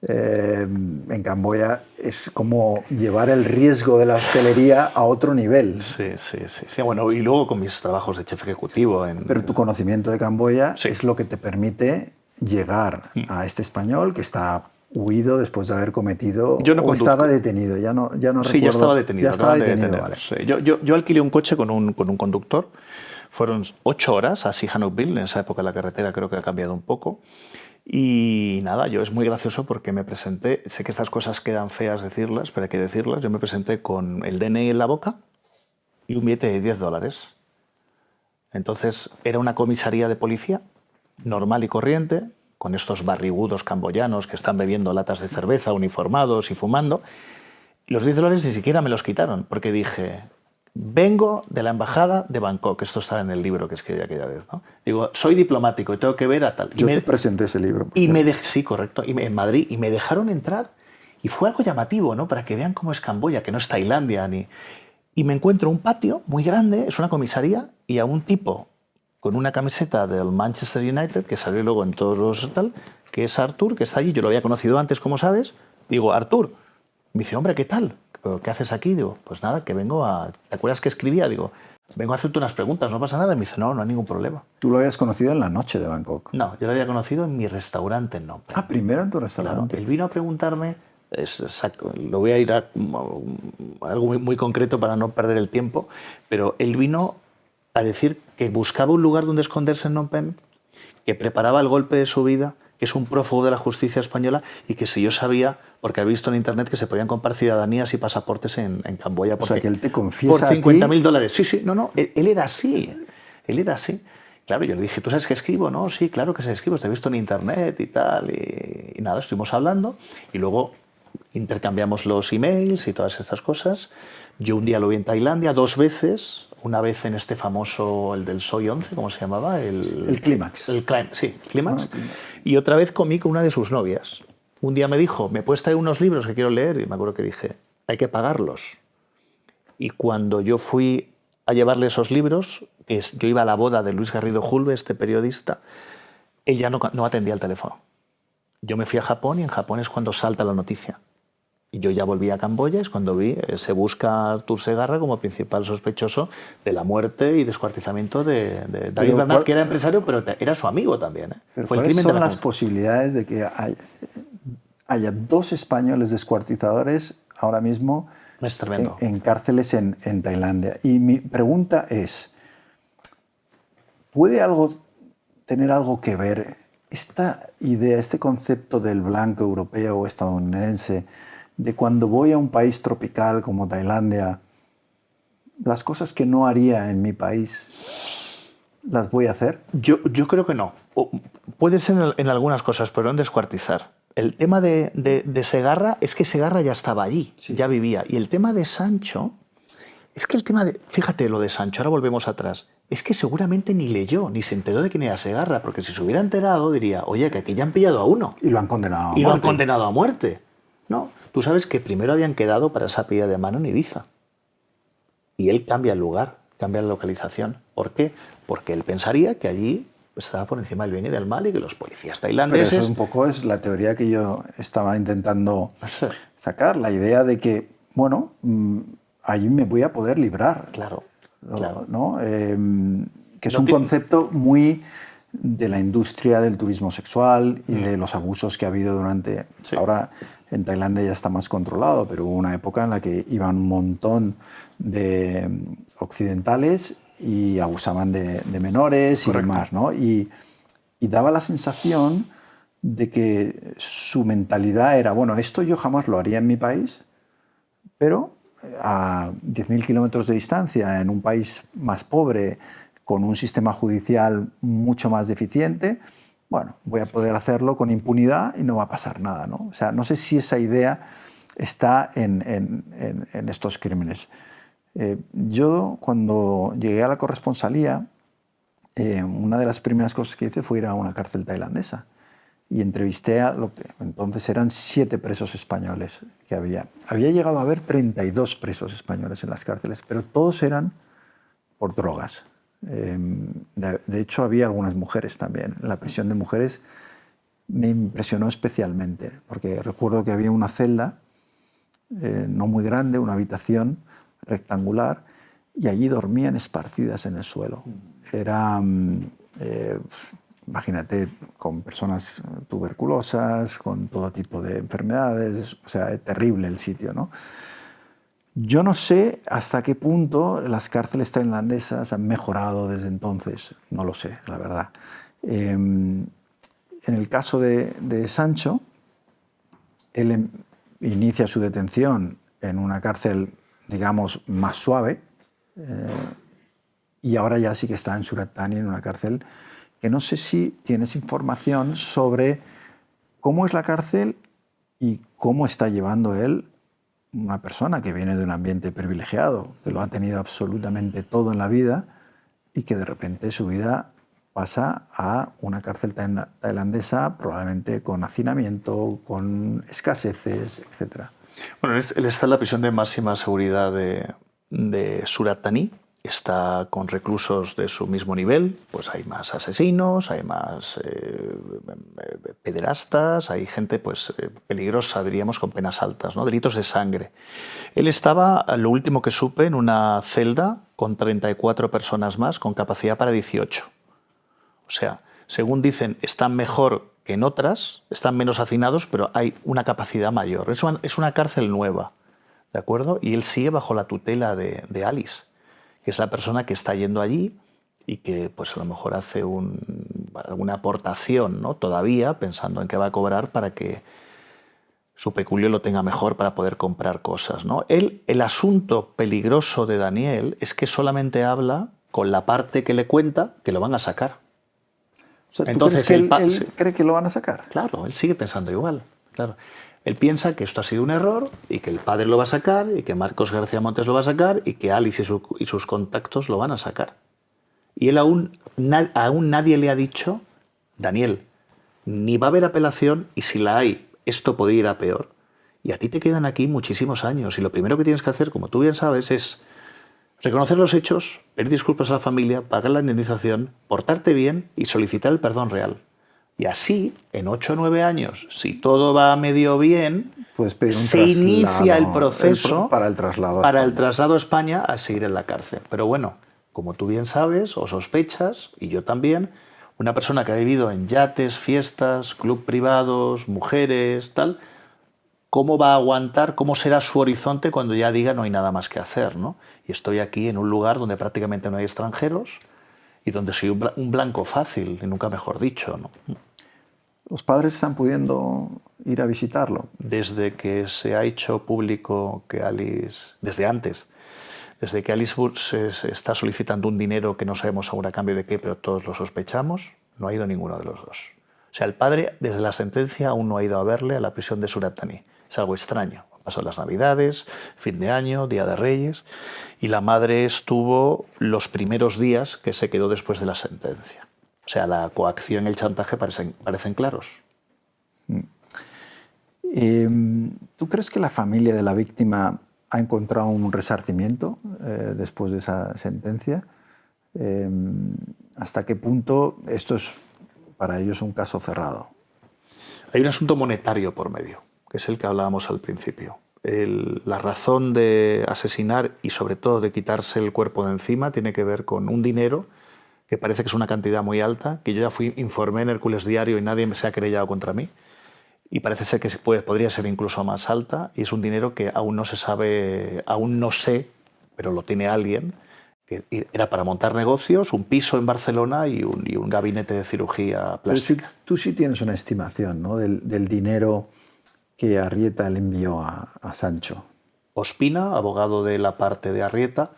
en Camboya, es como llevar el riesgo de la hostelería a otro nivel.
Sí. Bueno, y luego con mis trabajos de chef ejecutivo...
Pero tu conocimiento de Camboya es lo que te permite llegar a este español que está huido después de haber cometido...
Yo no conduzco.
Estaba detenido, ya no recuerdo.
Sí, ya estaba detenido.
Ya estaba detenido, vale.
Sí. Yo alquilé un coche con un conductor. Fueron 8 horas a Sihanoukville. En esa época la carretera creo que ha cambiado un poco. Y nada, yo es muy gracioso porque me presenté, sé que estas cosas quedan feas decirlas, pero hay que decirlas. Yo me presenté con el DNI en la boca y un billete de $10. Entonces era una comisaría de policía normal y corriente, con estos barrigudos camboyanos que están bebiendo latas de cerveza, uniformados y fumando. Los $10 ni siquiera me los quitaron, porque dije, vengo de la embajada de Bangkok, esto está en el libro que escribí aquella vez, ¿no? Digo, soy diplomático y tengo que ver a tal.
Yo te presenté ese libro.
Sí, correcto, en Madrid, y me dejaron entrar, y fue algo llamativo, ¿no? Para que vean cómo es Camboya, que no es Tailandia, ni... Y me encuentro un patio muy grande, es una comisaría, y a un tipo con una camiseta del Manchester United, que salió luego en todos los tal, que es Artur, que está allí. Yo lo había conocido antes, como sabes. Digo, Artur. Me dice, hombre, ¿qué tal? ¿Qué haces aquí? Digo, pues nada, que vengo a... ¿Te acuerdas que escribía? Digo, vengo a hacerte unas preguntas, no pasa nada. Y me dice, no hay ningún problema.
¿Tú lo habías conocido en la noche de Bangkok?
No, yo lo había conocido en mi restaurante en Phnom Penh.
Ah, primero en tu restaurante.
Claro, él vino a preguntarme, lo voy a ir a algo muy concreto para no perder el tiempo, pero él vino a decir que buscaba un lugar donde esconderse en Phnom Penh, que preparaba el golpe de su vida, que es un prófugo de la justicia española y que si yo sabía, porque había visto en internet que se podían comprar ciudadanías y pasaportes en Camboya.
O sea, que él te confiesa
por $50.000. Sí, no, él era así. Él era así. Claro, yo le dije, ¿tú sabes que escribo? No, sí, claro que sé escribo, te he visto en internet y tal. Y nada, estuvimos hablando y luego intercambiamos los emails y todas estas cosas. Yo un día lo vi en Tailandia 2 veces. Una vez en este famoso, el del Soi 11, ¿cómo se llamaba?
El Clímax.
Sí, el Clímax. Y otra vez comí con una de sus novias. Un día me dijo, ¿me puedes traer unos libros que quiero leer? Y me acuerdo que dije, hay que pagarlos. Y cuando yo fui a llevarle esos libros, yo iba a la boda de Luis Garrido Julve, este periodista, ella no atendía el teléfono. Yo me fui a Japón y en Japón es cuando salta la noticia. Y yo ya volví a Camboya, es cuando se busca a Artur Segarra como principal sospechoso de la muerte y descuartizamiento de David Bernat, que era empresario, pero era su amigo también.
Fue el crimen. ¿Cuáles son las posibilidades de que haya 2 españoles descuartizadores ahora mismo
es tremendo.
En cárceles en Tailandia? Y mi pregunta es, ¿puede tener algo que ver esta idea, este concepto del blanco europeo o estadounidense, de cuando voy a un país tropical como Tailandia, las cosas que no haría en mi país, las voy a hacer?
Yo creo que no. Puede ser en algunas cosas, pero no en descuartizar. El tema de Segarra es que Segarra ya estaba allí, ya vivía. Y el tema de Sancho, es que fíjate lo de Sancho, ahora volvemos atrás, es que seguramente ni leyó, ni se enteró de quién era Segarra, porque si se hubiera enterado diría, oye, que aquí ya han pillado a uno.
Y lo han condenado a muerte.
Y lo han condenado a muerte. No, Tú sabes que primero habían quedado para esa pedida de mano en Ibiza. Y él cambia el lugar, cambia la localización. ¿Por qué? Porque él pensaría que allí estaba por encima del bien y del mal y que los policías tailandeses...
Pero eso un poco es la teoría que yo estaba intentando
Sí.
sacar, la idea de que, bueno, allí me voy a poder librar.
Claro,
¿no?
claro.
¿No? Que es
No
un
te-
concepto muy de la industria del turismo sexual y de los abusos que ha habido durante...
Sí.
Ahora en Tailandia ya está más controlado, pero hubo una época en la que iban un montón de occidentales y abusaban de menores
Correcto.
y demás, ¿no? Y daba la sensación de que su mentalidad era, bueno, esto yo jamás lo haría en mi país, pero a 10.000 kilómetros de distancia, en un país más pobre, con un sistema judicial mucho más deficiente, bueno, voy a poder hacerlo con impunidad y no va a pasar nada, ¿no? O sea, no sé si esa idea está en estos crímenes. Yo, cuando llegué a la corresponsalía, una de las primeras cosas que hice fue ir a una cárcel tailandesa y entrevisté a lo que entonces eran 7 presos españoles que había. Había llegado a haber 32 presos españoles en las cárceles, pero todos eran por drogas. De hecho, había algunas mujeres también. En la prisión de mujeres me impresionó especialmente, porque recuerdo que había una celda no muy grande, una habitación rectangular, y allí dormían esparcidas en el suelo. Era, imagínate, con personas tuberculosas, con todo tipo de enfermedades, o sea, terrible el sitio, ¿no? Yo no sé hasta qué punto las cárceles tailandesas han mejorado desde entonces, no lo sé, la verdad. En el caso de Sancho, él inicia su detención en una cárcel, digamos, más suave, y ahora ya sí que está en Surat Thani, en una cárcel que no sé si tienes información sobre cómo es la cárcel y cómo está llevando él, una persona que viene de un ambiente privilegiado, que lo ha tenido absolutamente todo en la vida y que de repente su vida pasa a una cárcel tailandesa probablemente con hacinamiento, con escaseces, etc.
Bueno, él está en la prisión de máxima seguridad de Surat Thani. Está con reclusos de su mismo nivel, pues hay más asesinos, hay más pederastas, hay gente pues peligrosa, diríamos, con penas altas, ¿no? Delitos de sangre. Él estaba, lo último que supe, en una celda con 34 personas más, con capacidad para 18. O sea, según dicen, están mejor que en otras, están menos hacinados, pero hay una capacidad mayor. Es una cárcel nueva, ¿de acuerdo? Y él sigue bajo la tutela de Alice, que es la persona que está yendo allí y que pues a lo mejor hace alguna aportación, ¿no? Todavía, pensando en qué va a cobrar para que su peculio lo tenga mejor para poder comprar cosas, ¿no? El asunto peligroso de Daniel es que solamente habla con la parte que le cuenta que lo van a sacar.
O sea, ¿tú
Entonces,
crees que él
sí.
cree que lo van a sacar?
Claro, él sigue pensando igual. Claro. Él piensa que esto ha sido un error y que el padre lo va a sacar y que Marcos García Montes lo va a sacar y que Alice y sus contactos lo van a sacar. Y él aún nadie le ha dicho, Daniel, ni va a haber apelación y si la hay, esto podría ir a peor. Y a ti te quedan aquí muchísimos años y lo primero que tienes que hacer, como tú bien sabes, es reconocer los hechos, pedir disculpas a la familia, pagar la indemnización, portarte bien y solicitar el perdón real. Y así, en 8 o 9 años, si todo va medio bien,
Puedes pedir un
se inicia el
traslado,
proceso
para el traslado a
para el
España.
traslado a España a seguir en la cárcel. Pero bueno, como tú bien sabes o sospechas, y yo también, una persona que ha vivido en yates, fiestas, club privados, mujeres, tal, ¿cómo va a aguantar, cómo será su horizonte cuando ya diga no hay nada más que hacer, ¿no? Y estoy aquí en un lugar donde prácticamente no hay extranjeros y donde soy un blanco fácil, y nunca mejor dicho, ¿no?
¿Los padres están pudiendo ir a visitarlo?
Desde que se ha hecho público que Alice, desde antes, desde que Alice se está solicitando un dinero que no sabemos aún a cambio de qué, pero todos lo sospechamos, no ha ido ninguno de los dos. O sea, el padre, desde la sentencia, aún no ha ido a verle a la prisión de Surat Thani. Es algo extraño. Pasó las Navidades, fin de año, Día de Reyes, y la madre estuvo los primeros días que se quedó después de la sentencia. O sea, la coacción y el chantaje parecen claros.
¿Tú crees que la familia de la víctima ha encontrado un resarcimiento después de esa sentencia? ¿Hasta qué punto esto es para ellos un caso cerrado?
Hay un asunto monetario por medio, que es el que hablábamos al principio. La razón de asesinar y sobre todo de quitarse el cuerpo de encima tiene que ver con un dinero que parece que es una cantidad muy alta, que yo ya informé en Hércules Diario y nadie se ha querellado contra mí. Y parece ser que podría ser incluso más alta, y es un dinero que aún no se sabe, aún no sé, pero lo tiene alguien, que era para montar negocios, un piso en Barcelona y un gabinete de cirugía plástica.
Pero tú sí tienes una estimación, ¿no?, del dinero que Arrieta le envió a Sancho.
Ospina, abogado de la parte de Arrieta,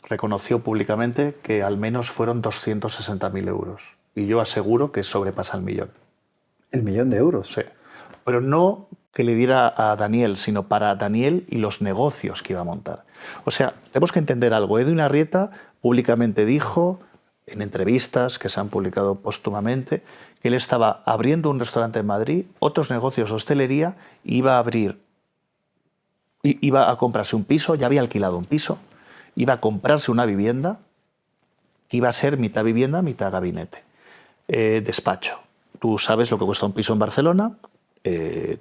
reconoció públicamente que al menos fueron 260.000 euros. Y yo aseguro que sobrepasa el millón.
¿El millón de euros?
Sí. Pero no que le diera a Daniel, sino para Daniel y los negocios que iba a montar. O sea, tenemos que entender algo. Edwin Arrieta públicamente dijo, en entrevistas que se han publicado póstumamente, que él estaba abriendo un restaurante en Madrid, otros negocios de hostelería, iba a comprarse un piso, ya había alquilado un piso, iba a comprarse una vivienda, que iba a ser mitad vivienda, mitad gabinete. Despacho. Tú sabes lo que cuesta un piso en Barcelona,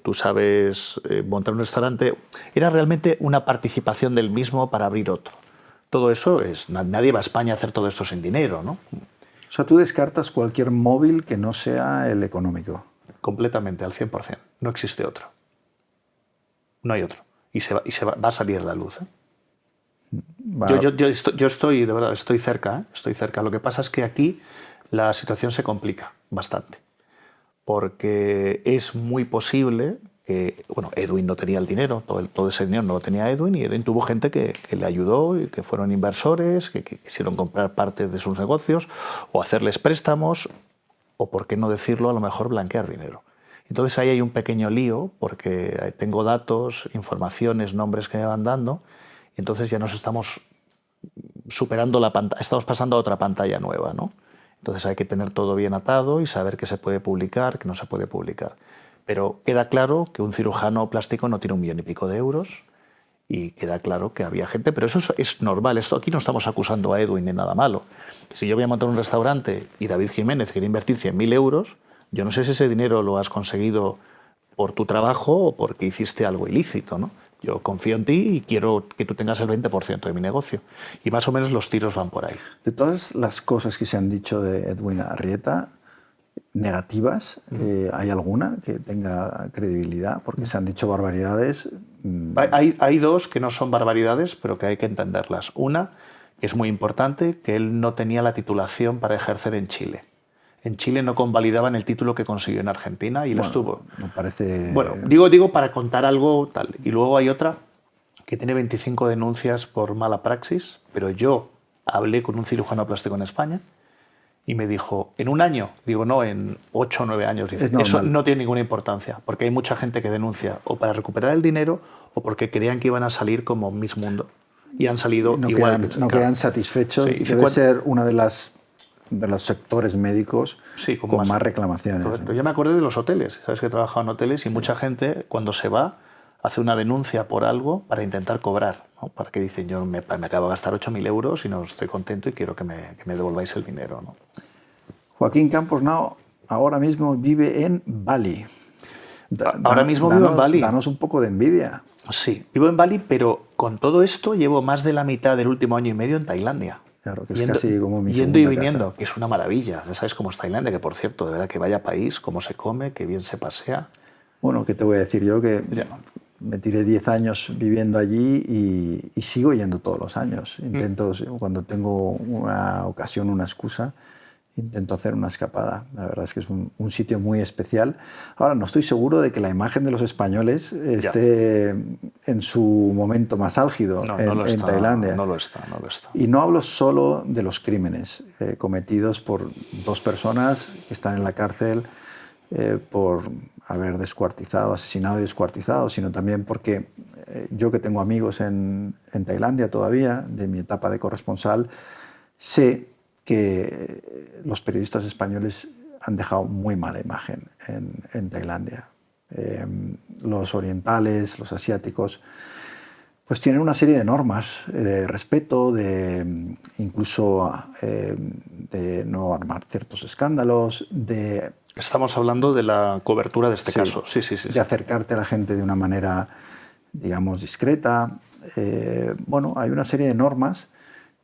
tú sabes montar un restaurante. Era realmente una participación del mismo para abrir otro. Todo eso es... Nadie va a España a hacer todo esto sin dinero, ¿no?
O sea, tú descartas cualquier móvil que no sea el económico.
Completamente, al 100%. No existe otro. No hay otro. Y va a salir a la luz, ¿eh? Yo estoy, de verdad, estoy cerca, ¿eh? Estoy cerca. Lo que pasa es que aquí la situación se complica bastante. Porque es muy posible que, bueno, Edwin no tenía el dinero, todo ese dinero no lo tenía Edwin, y Edwin tuvo gente que le ayudó, y que fueron inversores, que quisieron comprar partes de sus negocios, o hacerles préstamos, o por qué no decirlo, a lo mejor blanquear dinero. Entonces ahí hay un pequeño lío, porque tengo datos, informaciones, nombres que me van dando, y entonces ya nos estamos superando la pantalla, estamos pasando a otra pantalla nueva, ¿no? Entonces hay que tener todo bien atado y saber qué se puede publicar, qué no se puede publicar. Pero queda claro que un cirujano plástico no tiene 1,5 millones de euros, y queda claro que había gente, pero eso es normal. Aquí no estamos acusando a Edwin de nada malo. Si yo voy a montar un restaurante y David Jiménez quiere invertir 100.000 euros, yo no sé si ese dinero lo has conseguido por tu trabajo o porque hiciste algo ilícito, ¿no? Yo confío en ti y quiero que tú tengas el 20% de mi negocio. Y más o menos los tiros van por ahí.
De todas las cosas que se han dicho de Edwin Arrieta, negativas, ¿hay alguna que tenga credibilidad? Porque se han dicho barbaridades.
Hay dos que no son barbaridades, pero que hay que entenderlas. Una, que es muy importante, que él no tenía la titulación para ejercer en Chile. En Chile no convalidaban el título que consiguió en Argentina y lo estuvo.
Me parece...
Bueno, digo para contar algo tal. Y luego hay otra que tiene 25 denuncias por mala praxis, pero yo hablé con un cirujano plástico en España y me dijo, ¿en un año? Digo, no, en 8 o 9 años. Dice, eso no tiene ninguna importancia, porque hay mucha gente que denuncia o para recuperar el dinero o porque creían que iban a salir como Miss Mundo. Y han salido igual.
No quedan satisfechos. Sí, debe ser una de los sectores médicos con más reclamaciones.
Correcto. Yo me acordé de los hoteles. Sabes que he trabajado en hoteles y mucha gente, cuando se va, hace una denuncia por algo para intentar cobrar, ¿no? Para que dicen, yo me acabo de gastar 8.000 euros y no estoy contento y quiero que me devolváis el dinero, ¿no?
Joaquín Campos Nao ahora mismo vive en Bali.
Ahora mismo vivo en Bali.
Danos un poco de envidia.
Sí, vivo en Bali, pero con todo esto llevo más de la mitad del último año y medio en Tailandia.
Claro, que es casi como mi
yendo y viniendo,
casa.
Que es una maravilla. Ya sabes cómo es Tailandia, que por cierto, de verdad que vaya país, cómo se come, que bien se pasea.
Bueno, ¿qué te voy a decir yo? Que me tiré 10 años viviendo allí y sigo yendo todos los años. Intento, cuando tengo una ocasión, una excusa, intento hacer una escapada. La verdad es que es un sitio muy especial. Ahora, no estoy seguro de que la imagen de los españoles esté en su momento más álgido en Tailandia.
No lo está.
Y no hablo solo de los crímenes cometidos por 2 personas que están en la cárcel por haber asesinado y descuartizado, sino también porque yo, que tengo amigos en Tailandia todavía, de mi etapa de corresponsal, sé que los periodistas españoles han dejado muy mala imagen en Tailandia. Los orientales, los asiáticos, pues tienen una serie de normas de respeto, de incluso de no armar ciertos escándalos, de...
Estamos hablando de la cobertura de este caso. Sí.
De acercarte a la gente de una manera, digamos, discreta. Bueno, hay una serie de normas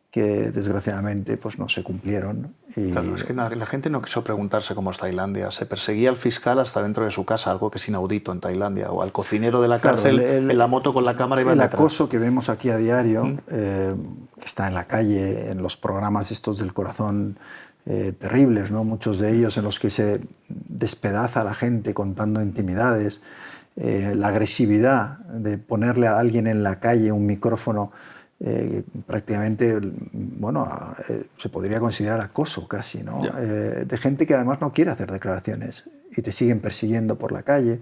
que desgraciadamente pues, no se cumplieron. Y...
Claro, es que la gente no quiso preguntarse cómo es Tailandia. Se perseguía al fiscal hasta dentro de su casa, algo que es inaudito en Tailandia, o al cocinero de la cárcel en la moto con la cámara iba detrás.
El acoso que vemos aquí a diario, que está en la calle, en los programas estos del corazón terribles, ¿no? Muchos de ellos en los que se despedaza a la gente contando intimidades, la agresividad de ponerle a alguien en la calle un micrófono. Prácticamente, bueno, se podría considerar acoso casi, ¿no? De gente que además no quiere hacer declaraciones y te siguen persiguiendo por la calle.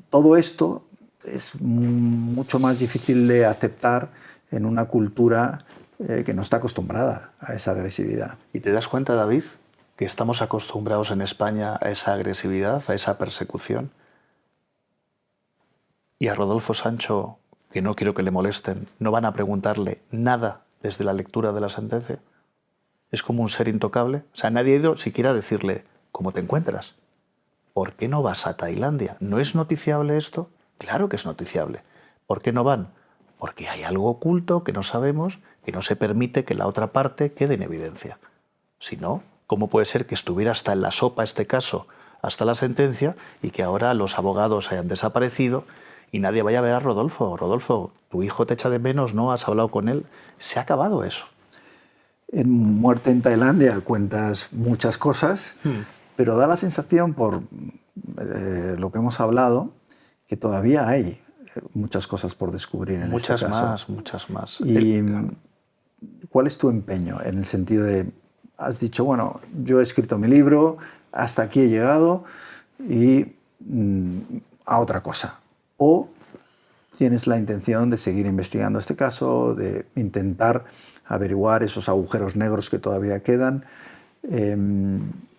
Todo esto es mucho más difícil de aceptar en una cultura que no está acostumbrada a esa agresividad.
¿Y te das cuenta, David, que estamos acostumbrados en España a esa agresividad, a esa persecución? Y a Rodolfo Sancho, que no quiero que le molesten, no van a preguntarle nada desde la lectura de la sentencia. Es como un ser intocable. O sea, nadie ha ido siquiera a decirle, ¿cómo te encuentras? ¿Por qué no vas a Tailandia? ¿No es noticiable esto? Claro que es noticiable. ¿Por qué no van? Porque hay algo oculto que no sabemos, que no se permite que la otra parte quede en evidencia. Si no, ¿cómo puede ser que estuviera hasta en la sopa este caso, hasta la sentencia, y que ahora los abogados hayan desaparecido y nadie vaya a ver a Rodolfo? Rodolfo, tu hijo te echa de menos, ¿no? ¿Has hablado con él? Se ha acabado eso.
En Muerte en Tailandia cuentas muchas cosas, pero da la sensación, por lo que hemos hablado, que todavía hay muchas cosas por descubrir en este caso.
Muchas más.
¿Y cuál es tu empeño? En el sentido de, has dicho, bueno, yo he escrito mi libro, hasta aquí he llegado y a otra cosa. ¿O tienes la intención de seguir investigando este caso, de intentar averiguar esos agujeros negros que todavía quedan?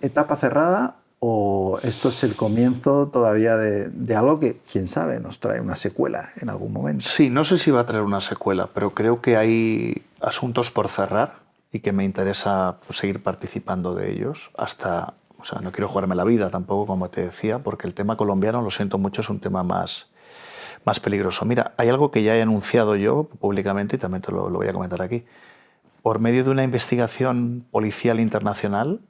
¿Etapa cerrada o esto es el comienzo todavía de algo que, quién sabe, nos trae una secuela en algún momento?
Sí, no sé si va a traer una secuela, pero creo que hay asuntos por cerrar y que me interesa seguir participando de ellos hasta... O sea, no quiero jugarme la vida tampoco, como te decía, porque el tema colombiano, lo siento mucho, es un tema más peligroso. Mira, hay algo que ya he anunciado yo públicamente y también te lo voy a comentar aquí. Por medio de una investigación policial internacional,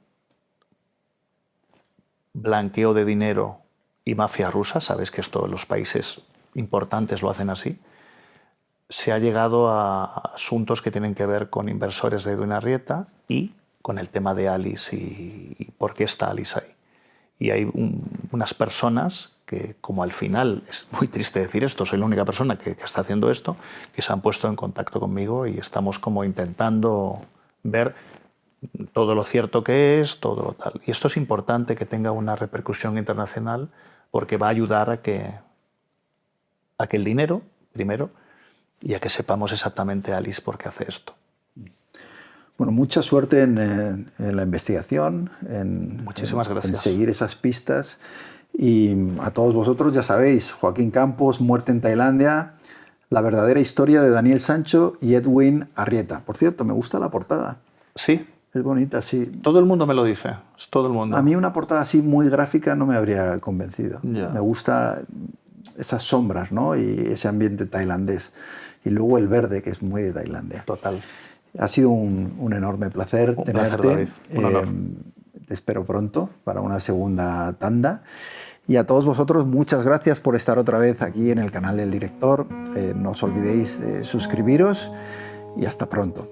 blanqueo de dinero y mafia rusa, sabes que esto los países importantes lo hacen así, se ha llegado a asuntos que tienen que ver con inversores de Edwin Arrieta y con el tema de Alice y por qué está Alice ahí. Y hay unas personas que, como al final, es muy triste decir esto, soy la única persona que está haciendo esto, que se han puesto en contacto conmigo y estamos como intentando ver todo lo cierto que es, todo lo tal. Y esto es importante que tenga una repercusión internacional porque va a ayudar a que el dinero, primero, y a que sepamos exactamente Alice por qué hace esto.
Bueno, mucha suerte en la investigación,
Muchísimas gracias.
En seguir esas pistas. Y a todos vosotros, ya sabéis, Joaquín Campos, Muerte en Tailandia, la verdadera historia de Daniel Sancho y Edwin Arrieta. Por cierto, me gusta la portada.
Sí.
Es bonita, sí.
Todo el mundo me lo dice, todo el mundo.
A mí una portada así muy gráfica no me habría convencido.
Ya.
Me gusta esas sombras, ¿no? Y ese ambiente tailandés. Y luego el verde, que es muy de Tailandia.
Total.
Ha sido un enorme placer tenerte.
Placer, David. Un honor.
Te espero pronto para una segunda tanda. Y a todos vosotros, muchas gracias por estar otra vez aquí en el canal del director. No os olvidéis de suscribiros y hasta pronto.